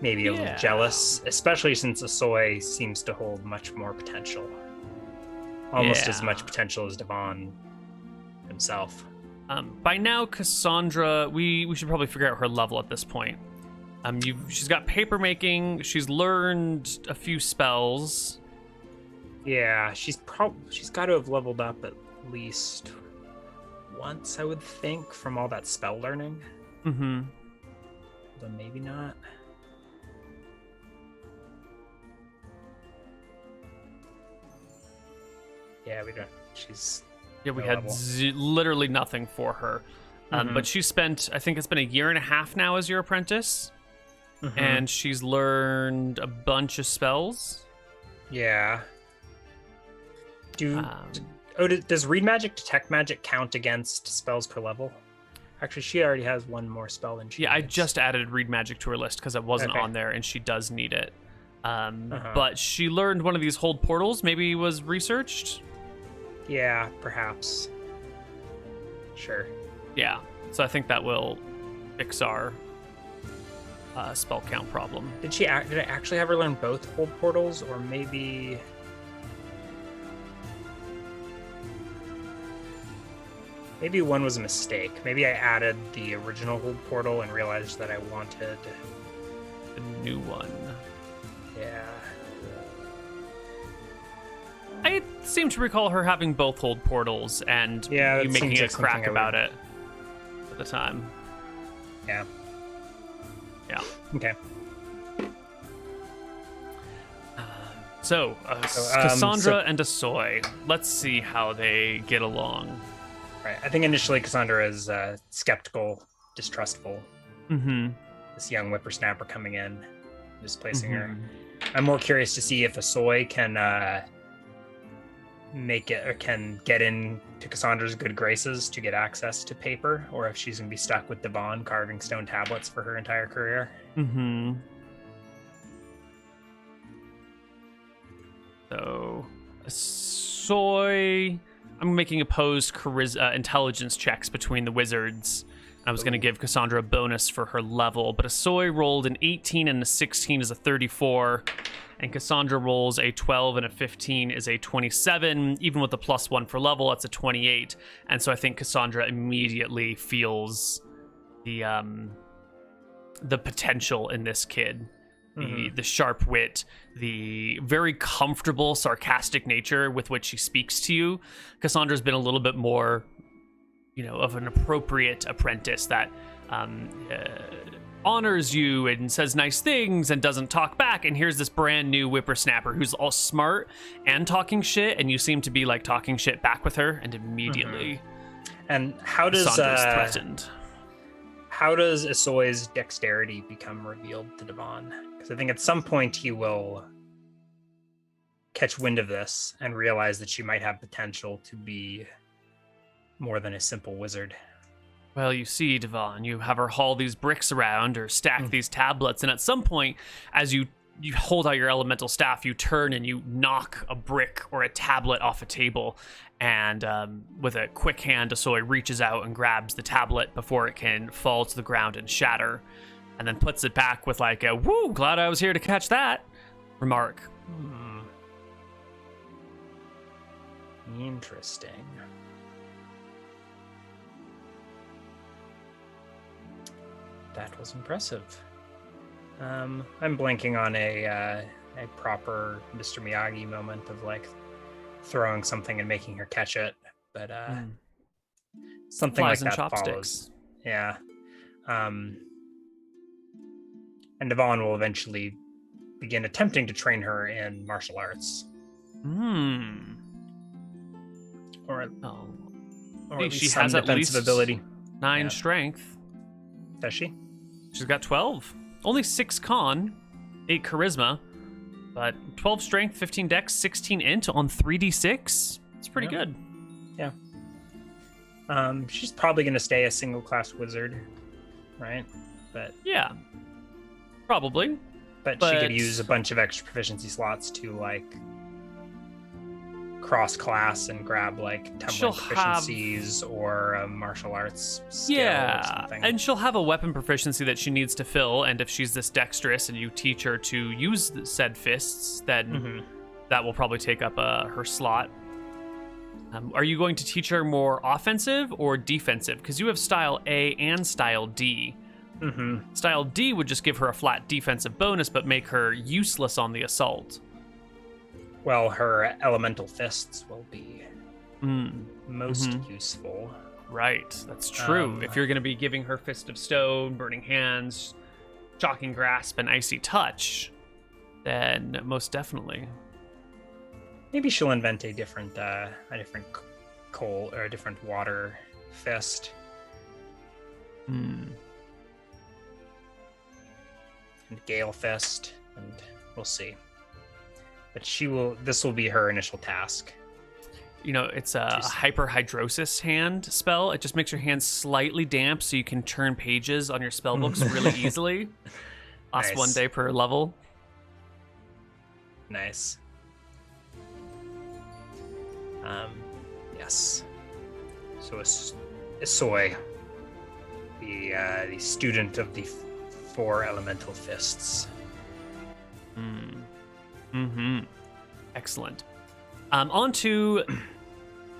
Maybe a little jealous, especially since Asoy seems to hold much more potential. Almost as much potential as Devon himself. By now, Cassandra, we should probably figure out her level at this point. She's got paper making. She's learned a few spells. Yeah, she's got to have leveled up at least once, I would think, from all that spell learning. But maybe not. Yeah, we don't. We had literally nothing for her. But she spent, I think it's been a year and a half now as your apprentice. and she's learned a bunch of spells. Yeah. Does read magic, detect magic count against spells per level? Actually, she already has one more spell than she Yeah, needs. I just added read magic to her list because it wasn't on there, and she does need it. But she learned one of these hold portals. Maybe was researched. Yeah, perhaps. Sure. Yeah, so I think that will fix our spell count problem. Did I actually have her learn both hold portals, or maybe? Maybe one was a mistake. Maybe I added the original hold portal and realized that I wanted a new one. Yeah. I seem to recall her having both hold portals and you making a crack about it at the time. Yeah. Yeah. Okay. So Cassandra and Asoy. Let's see how they get along. Right. I think initially Cassandra is skeptical, distrustful. Mm-hmm. This young whippersnapper coming in, displacing her. I'm more curious to see if Asoy can make it or can get into Cassandra's good graces to get access to paper, or if she's gonna be stuck with Devon carving stone tablets for her entire career. Mm-hmm. So Asoy, I'm making opposed intelligence checks between the wizards. I was going to give Cassandra a bonus for her level, but Asoy rolled an 18 and a 16 is a 34, and Cassandra rolls a 12 and a 15 is a 27. Even with the +1 for level, that's a 28. And so I think Cassandra immediately feels the potential in this kid. The sharp wit, the very comfortable, sarcastic nature with which she speaks to you. Cassandra's been a little bit more, of an appropriate apprentice that honors you and says nice things and doesn't talk back. And here's this brand new whippersnapper who's all smart and talking shit, and you seem to be like talking shit back with her, and immediately, and how does Cassandra's threatened. How does Asoy's dexterity become revealed to Devon? Because I think at some point he will catch wind of this and realize that she might have potential to be more than a simple wizard. Well, you see, Devon, you have her haul these bricks around or stack these tablets, and at some point, as you hold out your elemental staff, you turn and you knock a brick or a tablet off a table, and with a quick hand, Asoy reaches out and grabs the tablet before it can fall to the ground and shatter, and then puts it back with like a, "Woo, glad I was here to catch that," remark. Interesting. That was impressive. I'm blanking on a proper Mr. Miyagi moment of like throwing something and making her catch it, but something Flies like and that chopsticks. follows. Yeah. And Devon will eventually begin attempting to train her in martial arts. Or at least she some has at defensive least ability. 9 strength. Does she? She's got 12. Only 6 con, 8 charisma, but 12 strength, 15 dex, 16 int on 3d6. It's pretty good. Yeah. She's probably going to stay a single class wizard, right? But yeah, probably. But she could use a bunch of extra proficiency slots to like cross class and grab like tumbling proficiencies or a martial arts skill or something. And she'll have a weapon proficiency that she needs to fill, and if she's this dexterous and you teach her to use said fists, then that will probably take up her slot. Are you going to teach her more offensive or defensive? Because you have style A and style D. Style D would just give her a flat defensive bonus but make her useless on the assault. Well, her elemental fists will be most useful. Right, that's true. If you're going to be giving her Fist of Stone, Burning Hands, Shocking Grasp, and Icy Touch, then most definitely. Maybe she'll invent a different coal or a different water fist. and Gale Fist, and we'll see. But this will be her initial task. It's a hyperhidrosis hand spell. It just makes your hand slightly damp so you can turn pages on your spell books really easily. Lasts Nice. 1 day per level. Nice. Yes. So Isoi, the student of the 4 elemental fists. Excellent. On to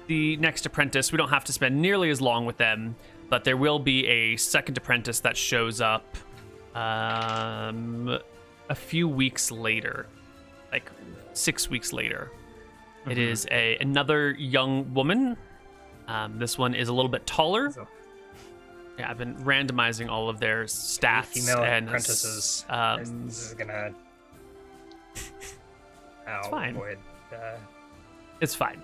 the next apprentice. We don't have to spend nearly as long with them, but there will be a second apprentice that shows up a few weeks later, like 6 weeks later. It is another young woman. This one is a little bit taller. Yeah, I've been randomizing all of their stats. Female and apprentices. This is gonna. It's fine. Avoid, It's fine.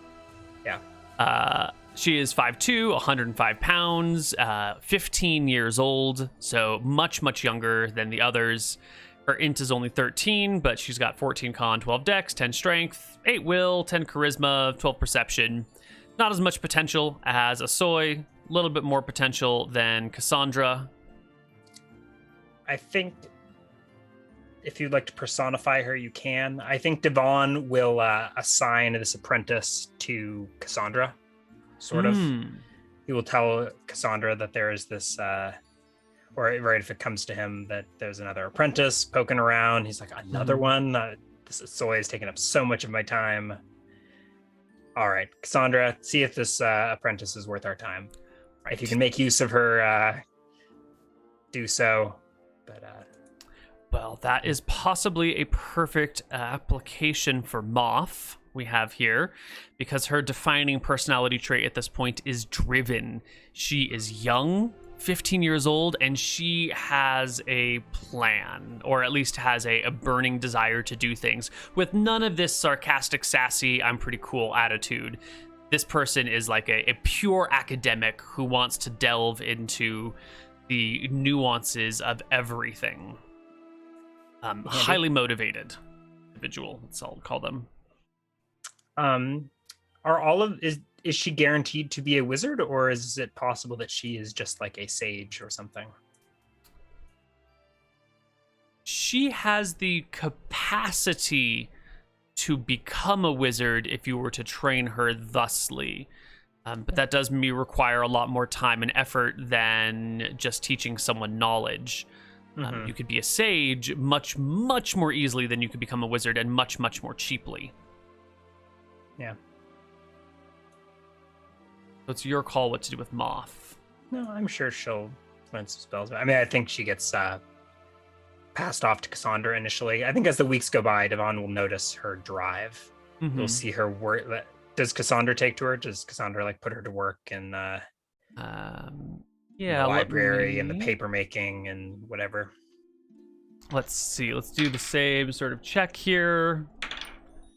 Yeah. She is 5'2", 105 pounds, 15 years old, so much, much younger than the others. Her int is only 13, but she's got 14 con, 12 dex, 10 strength, 8 will, 10 charisma, 12 perception. Not as much potential as Isoi, a little bit more potential than Cassandra. I think if you'd like to personify her, you can. I think Devon will assign this apprentice to Cassandra, sort of. He will tell Cassandra that there is this, or right if it comes to him, that there's another apprentice poking around. He's like, another one? This Soy is taking up so much of my time. All right, Cassandra, see if this apprentice is worth our time. Right. If you can make use of her, do so. But well, that is possibly a perfect application for Moth we have here, because her defining personality trait at this point is driven. She is young, 15 years old, and she has a plan, or at least has a burning desire to do things with none of this sarcastic, sassy, I'm pretty cool attitude. This person is like a pure academic who wants to delve into the nuances of everything. Highly motivated individual, that's all I'll call them. Is she guaranteed to be a wizard, or is it possible that she is just like a sage or something? She has the capacity to become a wizard if you were to train her thusly. But that does require a lot more time and effort than just teaching someone knowledge. You could be a sage much, much more easily than you could become a wizard, and much, much more cheaply. Yeah. So it's your call what to do with Moth. No, I'm sure she'll learn some spells. I mean, I think she gets passed off to Cassandra initially. I think as the weeks go by, Devon will notice her drive. You'll see her work. Does Cassandra take to her? Does Cassandra like put her to work in the library and the paper making and whatever? Let's see. Let's do the same sort of check here.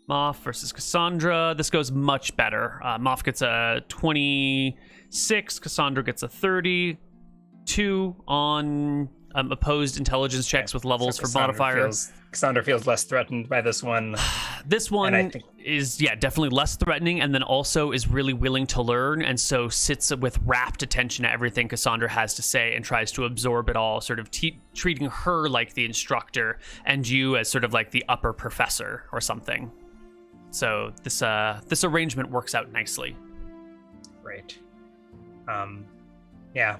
Moth versus Cassandra. This goes much better. Moth gets a 26. Cassandra gets a 32 on opposed intelligence checks with levels for modifiers. Cassandra feels less threatened by this one. This one is, definitely less threatening, and then also is really willing to learn, and so sits with rapt attention at everything Cassandra has to say and tries to absorb it all, sort of treating her like the instructor and you as sort of like the upper professor or something. So this arrangement works out nicely. Right. Yeah.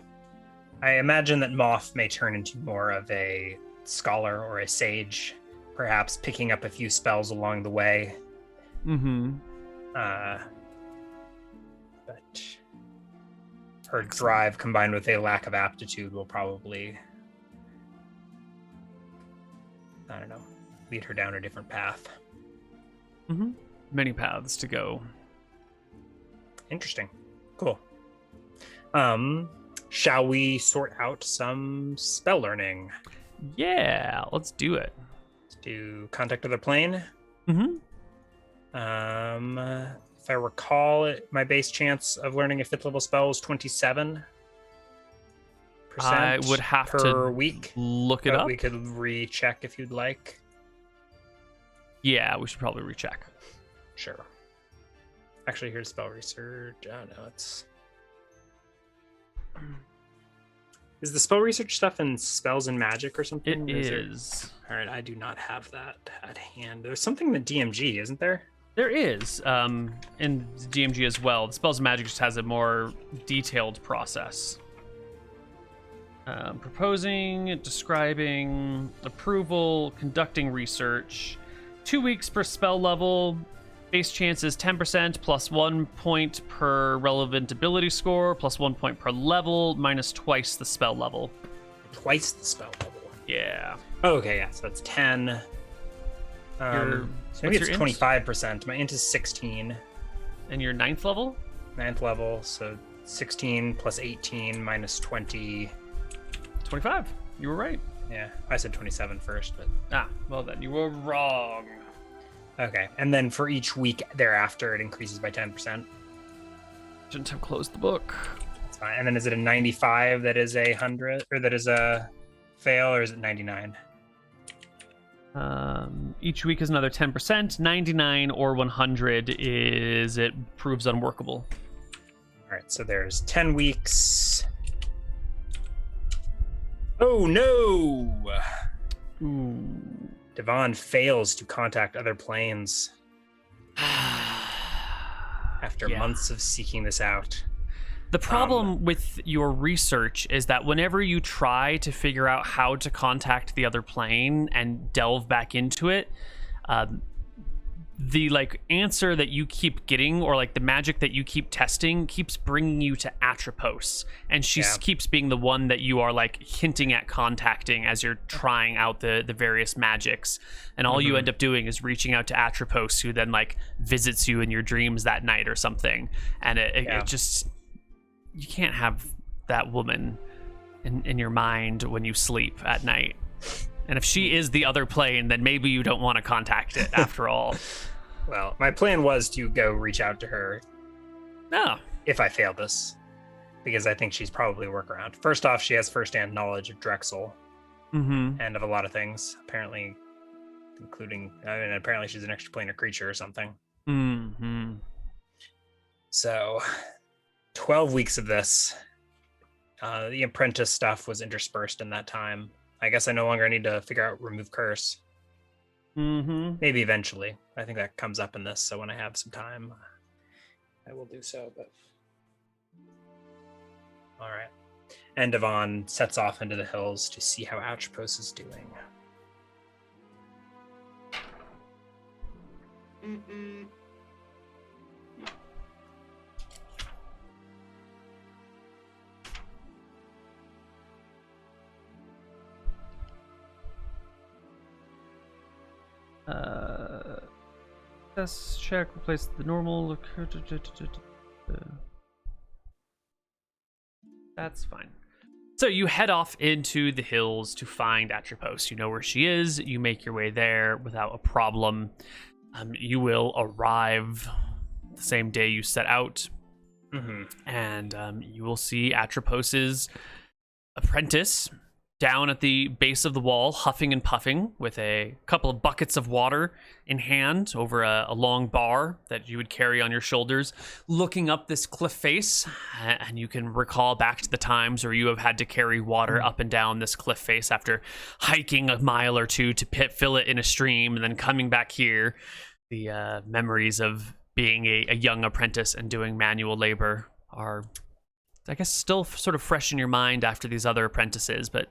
I imagine that Moth may turn into more of a scholar or a sage, perhaps picking up a few spells along the way. But her drive combined with a lack of aptitude will probably, I don't know, lead her down a different path. Many paths to go. Interesting. Cool. Shall we sort out some spell learning? Yeah, let's do it. Let's do Contact of the Plane. If I recall, my base chance of learning a 5th level spell is 27%. I would have per to week. look it up. We could recheck if you'd like. Yeah, we should probably recheck. Sure. Actually, here's spell research. Oh no, it's. Is the spell research stuff in spells and magic or something? It is. All right, I do not have that at hand. There's something in the DMG, isn't there? There is, in DMG as well. The spells and magic just has a more detailed process. Proposing, describing, approval, conducting research. 2 weeks per spell level. Base chance is 10% plus 1 point per relevant ability score, plus 1 point per level, minus twice the spell level. Twice the spell level? Yeah. Oh, okay, yeah, so that's 10. So maybe it's 25%. My int is 16. And your 9th level? 9th level, so 16 plus 18 minus 20. 25. You were right. Yeah, I said 27 first, but... well then, you were wrong. Okay, and then for each week thereafter, it increases by 10%. Shouldn't have closed the book. That's fine. And then is it a 95 that is a 100, or that is a fail, or is it 99? Each week is another 10%. 99 or 100 is it proves unworkable. All right, so there's 10 weeks. Oh no! Ooh. Devon fails to contact other planes after months of seeking this out. The problem with your research is that whenever you try to figure out how to contact the other plane and delve back into it, the answer that you keep getting, or the magic that you keep testing, keeps bringing you to Atropos, and she keeps being the one that you are hinting at contacting as you're trying out the various magics, and all you end up doing is reaching out to Atropos, who then visits you in your dreams that night or something, and it just, you can't have that woman in your mind when you sleep at night. And if she is the other plane, then maybe you don't want to contact it after all. Well, my plan was to go reach out to her. No. If I fail this, because I think she's probably a workaround. First off, she has firsthand knowledge of Drexel and of a lot of things, apparently, including, apparently she's an extraplanar creature or something. So, 12 weeks of this. The apprentice stuff was interspersed in that time. I guess I no longer need to figure out remove curse. Maybe eventually. I think that comes up in this, so when I have some time, I will do so. But all right. And Devon sets off into the hills to see how Atropos is doing. Test check, replace the normal. That's fine. So you head off into the hills to find Atropos. You know where she is. You make your way there without a problem. You will arrive the same day you set out. And you will see Atropos's apprentice down at the base of the wall, huffing and puffing, with a couple of buckets of water in hand over a long bar that you would carry on your shoulders, looking up this cliff face. And you can recall back to the times where you have had to carry water up and down this cliff face after hiking a mile or two to fill it in a stream and then coming back here. The memories of being a young apprentice and doing manual labor are, I guess, still sort of fresh in your mind after these other apprentices, but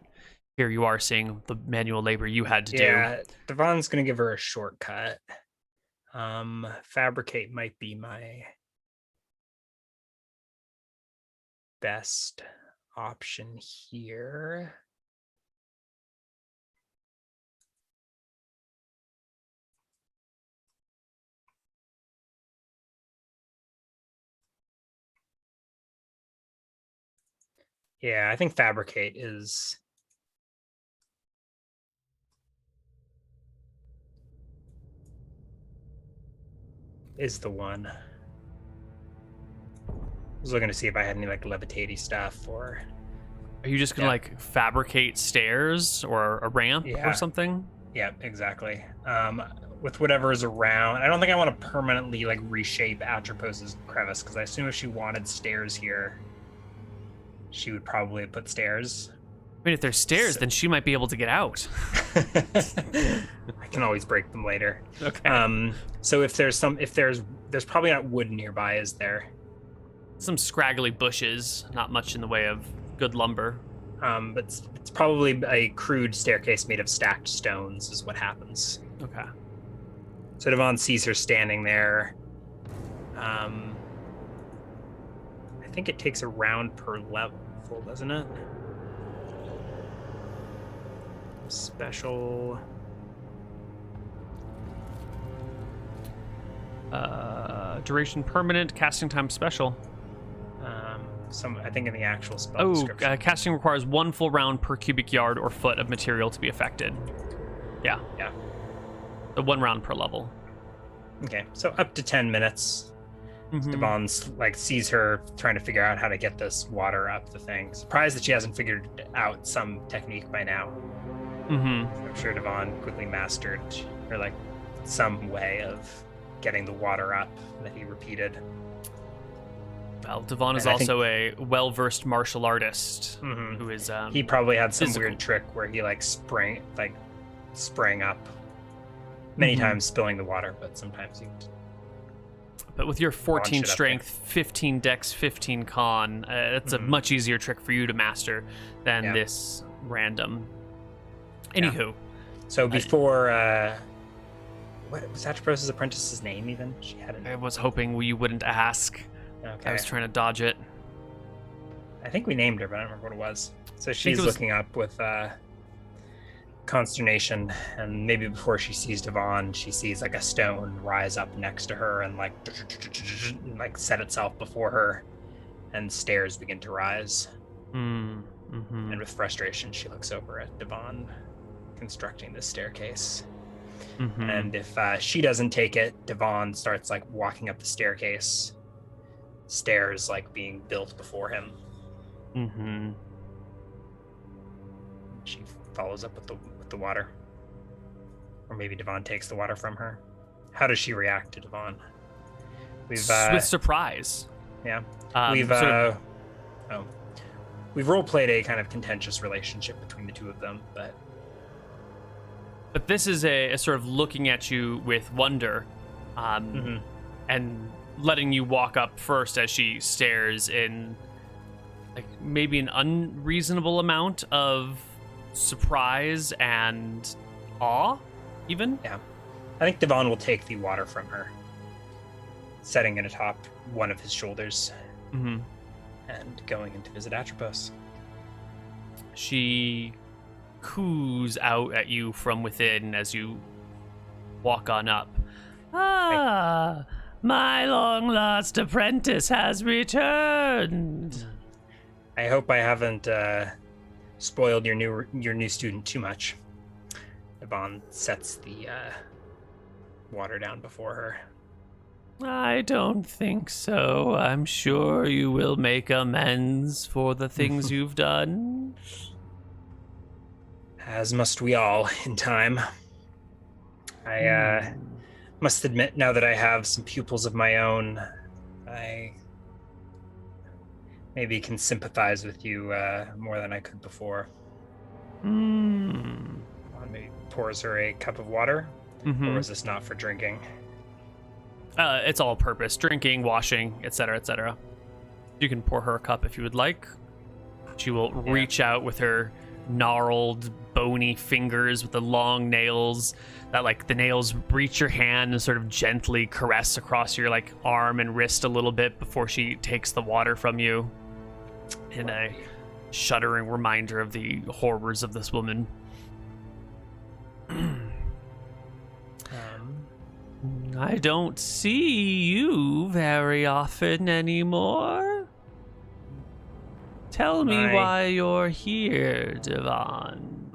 here you are seeing the manual labor you had to do. Yeah, Devon's going to give her a shortcut. Fabricate might be my best option here. Yeah, I think Fabricate is the one. I was looking to see if I had any levitatey stuff or Are you just gonna like fabricate stairs or a ramp or something? Yeah, exactly. With whatever's around, I don't think I want to permanently like reshape Atropos's crevice, because I assume if she wanted stairs here, she would probably put stairs. I mean, if there's stairs, then she might be able to get out. I can always break them later. Okay. So if there's probably not wood nearby, is there? Some scraggly bushes, not much in the way of good lumber. But it's probably a crude staircase made of stacked stones is what happens. Okay. So Devon sees her standing there. I think it takes a round per level, doesn't it? Special. Duration permanent, casting time special. I think in the actual spell description. Casting requires 1 full round per cubic yard or foot of material to be affected. Yeah. The 1 round per level. Okay, so up to 10 minutes. Devon's like sees her trying to figure out how to get this water up the thing. Surprised that she hasn't figured out some technique by now. I'm sure Devon quickly mastered, or like some way of getting the water up that he repeated. Well, Devon is also a well-versed martial artist who is. He probably had some weird trick where he sprang up many times, spilling the water, but sometimes he. But with your 14 strength, 15 dex, 15 con, it's a much easier trick for you to master than this random. Anywho. So before, what was Atropos's apprentice's name even? She had I was hoping you wouldn't ask. Okay. I was trying to dodge it. I think we named her, but I don't remember what it was. So she's looking up with consternation, and maybe before she sees Devon, she sees like a stone rise up next to her and like set itself before her, and stairs begin to rise. And with frustration, she looks over at Devon constructing this staircase. And if she doesn't take it, Devon starts like walking up the staircase. Stairs like being built before him. She follows up with the water, or maybe Devon takes the water from her. How does she react to Devon? With surprise. Yeah, we've role played a kind of contentious relationship between the two of them, but this is a sort of looking at you with wonder, and letting you walk up first as she stares in like maybe an unreasonable amount of surprise and awe, even. Yeah. I think Devon will take the water from her, setting it atop one of his shoulders, and going in to visit Atropos. She coos out at you from within as you walk on up. Ah, my long-lost apprentice has returned. I hope I haven't spoiled your new student too much. Devon sets the water down before her. I don't think so. I'm sure you will make amends for the things you've done. As must we all in time. I must admit, now that I have some pupils of my own, I maybe can sympathize with you more than I could before. Maybe pours her a cup of water, or is this not for drinking? It's all purpose. Drinking, washing, etc., etc. You can pour her a cup if you would like. She will reach out with her gnarled, bony fingers with the long nails that, like, the nails reach your hand and sort of gently caress across your, like, arm and wrist a little bit before she takes the water from you in a shuddering reminder of the horrors of this woman. I don't see you very often anymore. Tell me why you're here, Devon.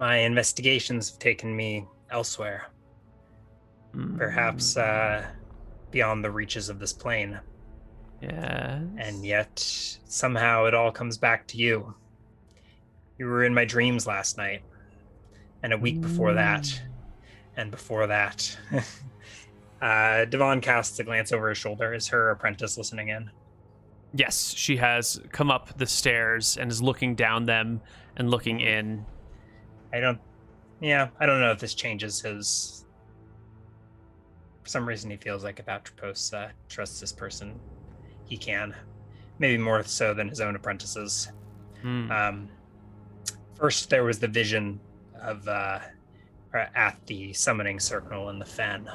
My investigations have taken me elsewhere. Perhaps beyond the reaches of this plane. Yes. And yet, somehow it all comes back to you. You were in my dreams last night, and a week before that, and before that. Devon casts a glance over his shoulder. Is her apprentice listening in? Yes, she has come up the stairs and is looking down them and looking in. I don't know if this changes his... For some reason, he feels like if Atropos trusts this person, he can. Maybe more so than his own apprentices. First, there was the vision of at the summoning circle in the fen.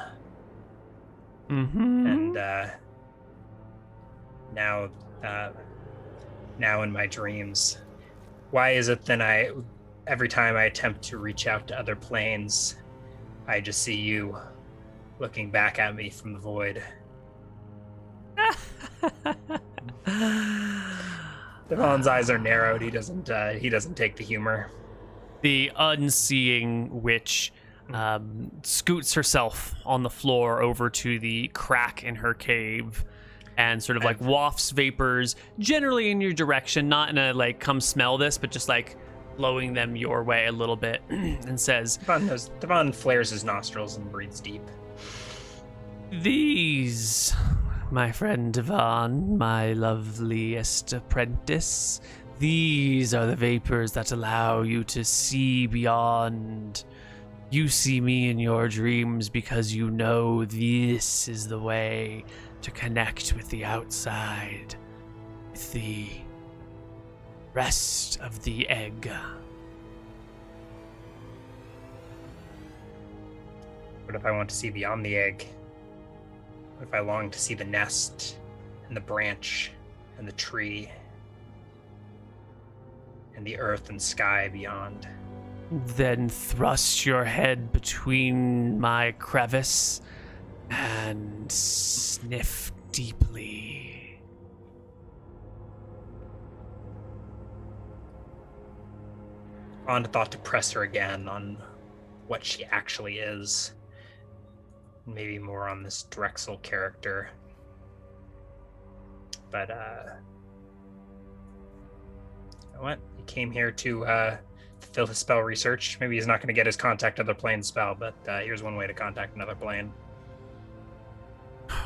And now in my dreams, why is it that every time I attempt to reach out to other planes, I just see you looking back at me from the void? Devon's eyes are narrowed. He doesn't take the humor. The unseeing witch scoots herself on the floor over to the crack in her cave and sort of like wafts vapors generally in your direction, not in a like come smell this, but just like blowing them your way a little bit, and says, Devon flares his nostrils and breathes deep. These, my friend Devon, my loveliest apprentice, these are the vapors that allow you to see beyond. You see me in your dreams because you know this is the way to connect with the outside, with the rest of the egg. What if I want to see beyond the egg? What if I long to see the nest and the branch and the tree and the earth and sky beyond? Then thrust your head between my crevice and sniff deeply. On thought to press her again on what she actually is. Maybe more on this Drexel character. But, you know what? He came here to fulfill his spell research. Maybe he's not going to get his contact other plane spell, but here's one way to contact another plane.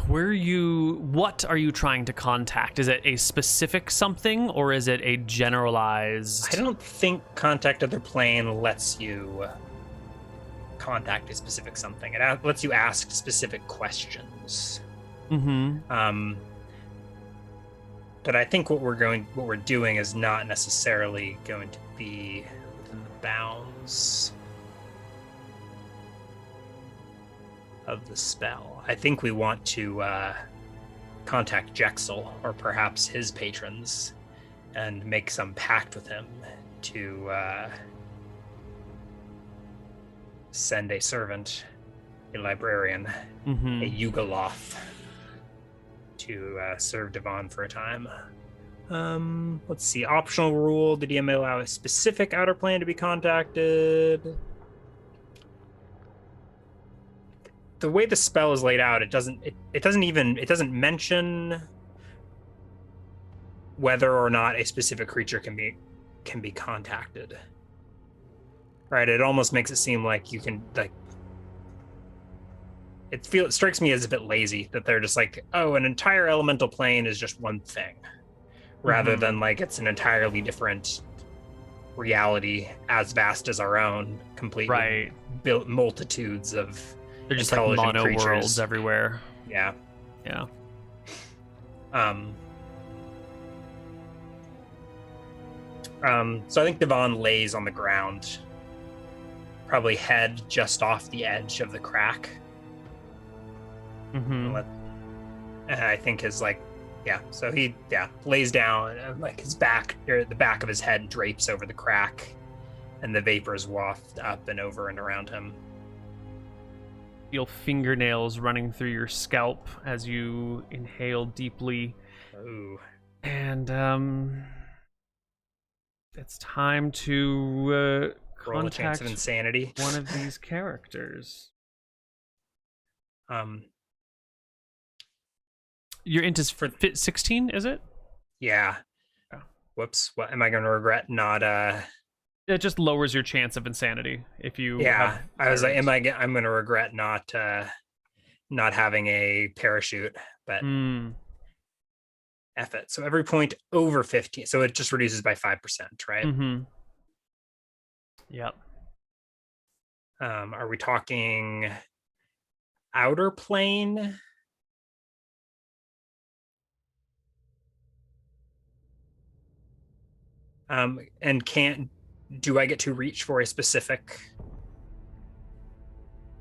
What are you trying to contact? Is it a specific something, or is it a generalized? I don't think contact other plane lets you contact a specific something. It lets you ask specific questions. But I think what we're doing is not necessarily going to be within the bounds of the spell. I think we want to contact Jexel, or perhaps his patrons, and make some pact with him to send a servant, a librarian, a Yugoloth, to serve Devon for a time. Let's see. Optional rule: the DM may allow a specific outer plane to be contacted. The way the spell is laid out, it doesn't mention whether or not a specific creature can be contacted. Right? It almost makes it seem like you can like. It strikes me as a bit lazy that they're just like, oh, an entire elemental plane is just one thing, rather than like it's an entirely different reality as vast as our own, completely built multitudes of. They're just like mono creatures. Worlds everywhere. Yeah. Yeah. So I think Devon lays on the ground, probably head just off the edge of the crack. And I think his so he lays down, and like his back, or the back of his head drapes over the crack, and the vapors waft up and over and around him. Feel fingernails running through your scalp as you inhale deeply. Ooh. And it's time to roll a chance of insanity. One of these characters. Your int is for 16, is it? Yeah. Oh. Whoops. What am I going to regret not It just lowers your chance of insanity if you Yeah. I was like, I'm going to regret not having a parachute, but F it. So every point over 15. So it just reduces by 5%, right? Mm-hmm. Yep. Are we talking outer plane? And do I get to reach for a specific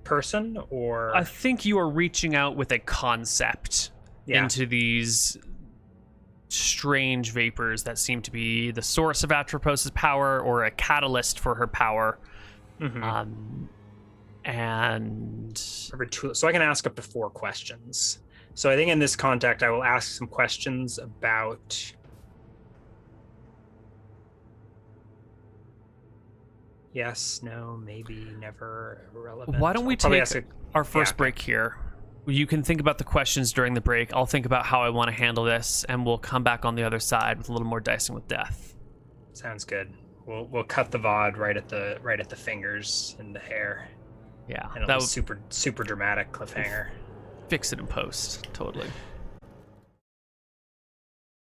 person, or? I think you are reaching out with a concept into these strange vapors that seem to be the source of Atropos's power or a catalyst for her power. Mm-hmm. And so I can ask up to 4 questions. So I think in this contact, I will ask some questions about yes, no, maybe, never, irrelevant. Why don't we take our first break here? You can think about the questions during the break. I'll think about how I want to handle this, and we'll come back on the other side with a little more dicing with death. Sounds good. We'll cut the VOD right at the fingers and the hair. Yeah, and that was super dramatic cliffhanger. Fix it in post, totally.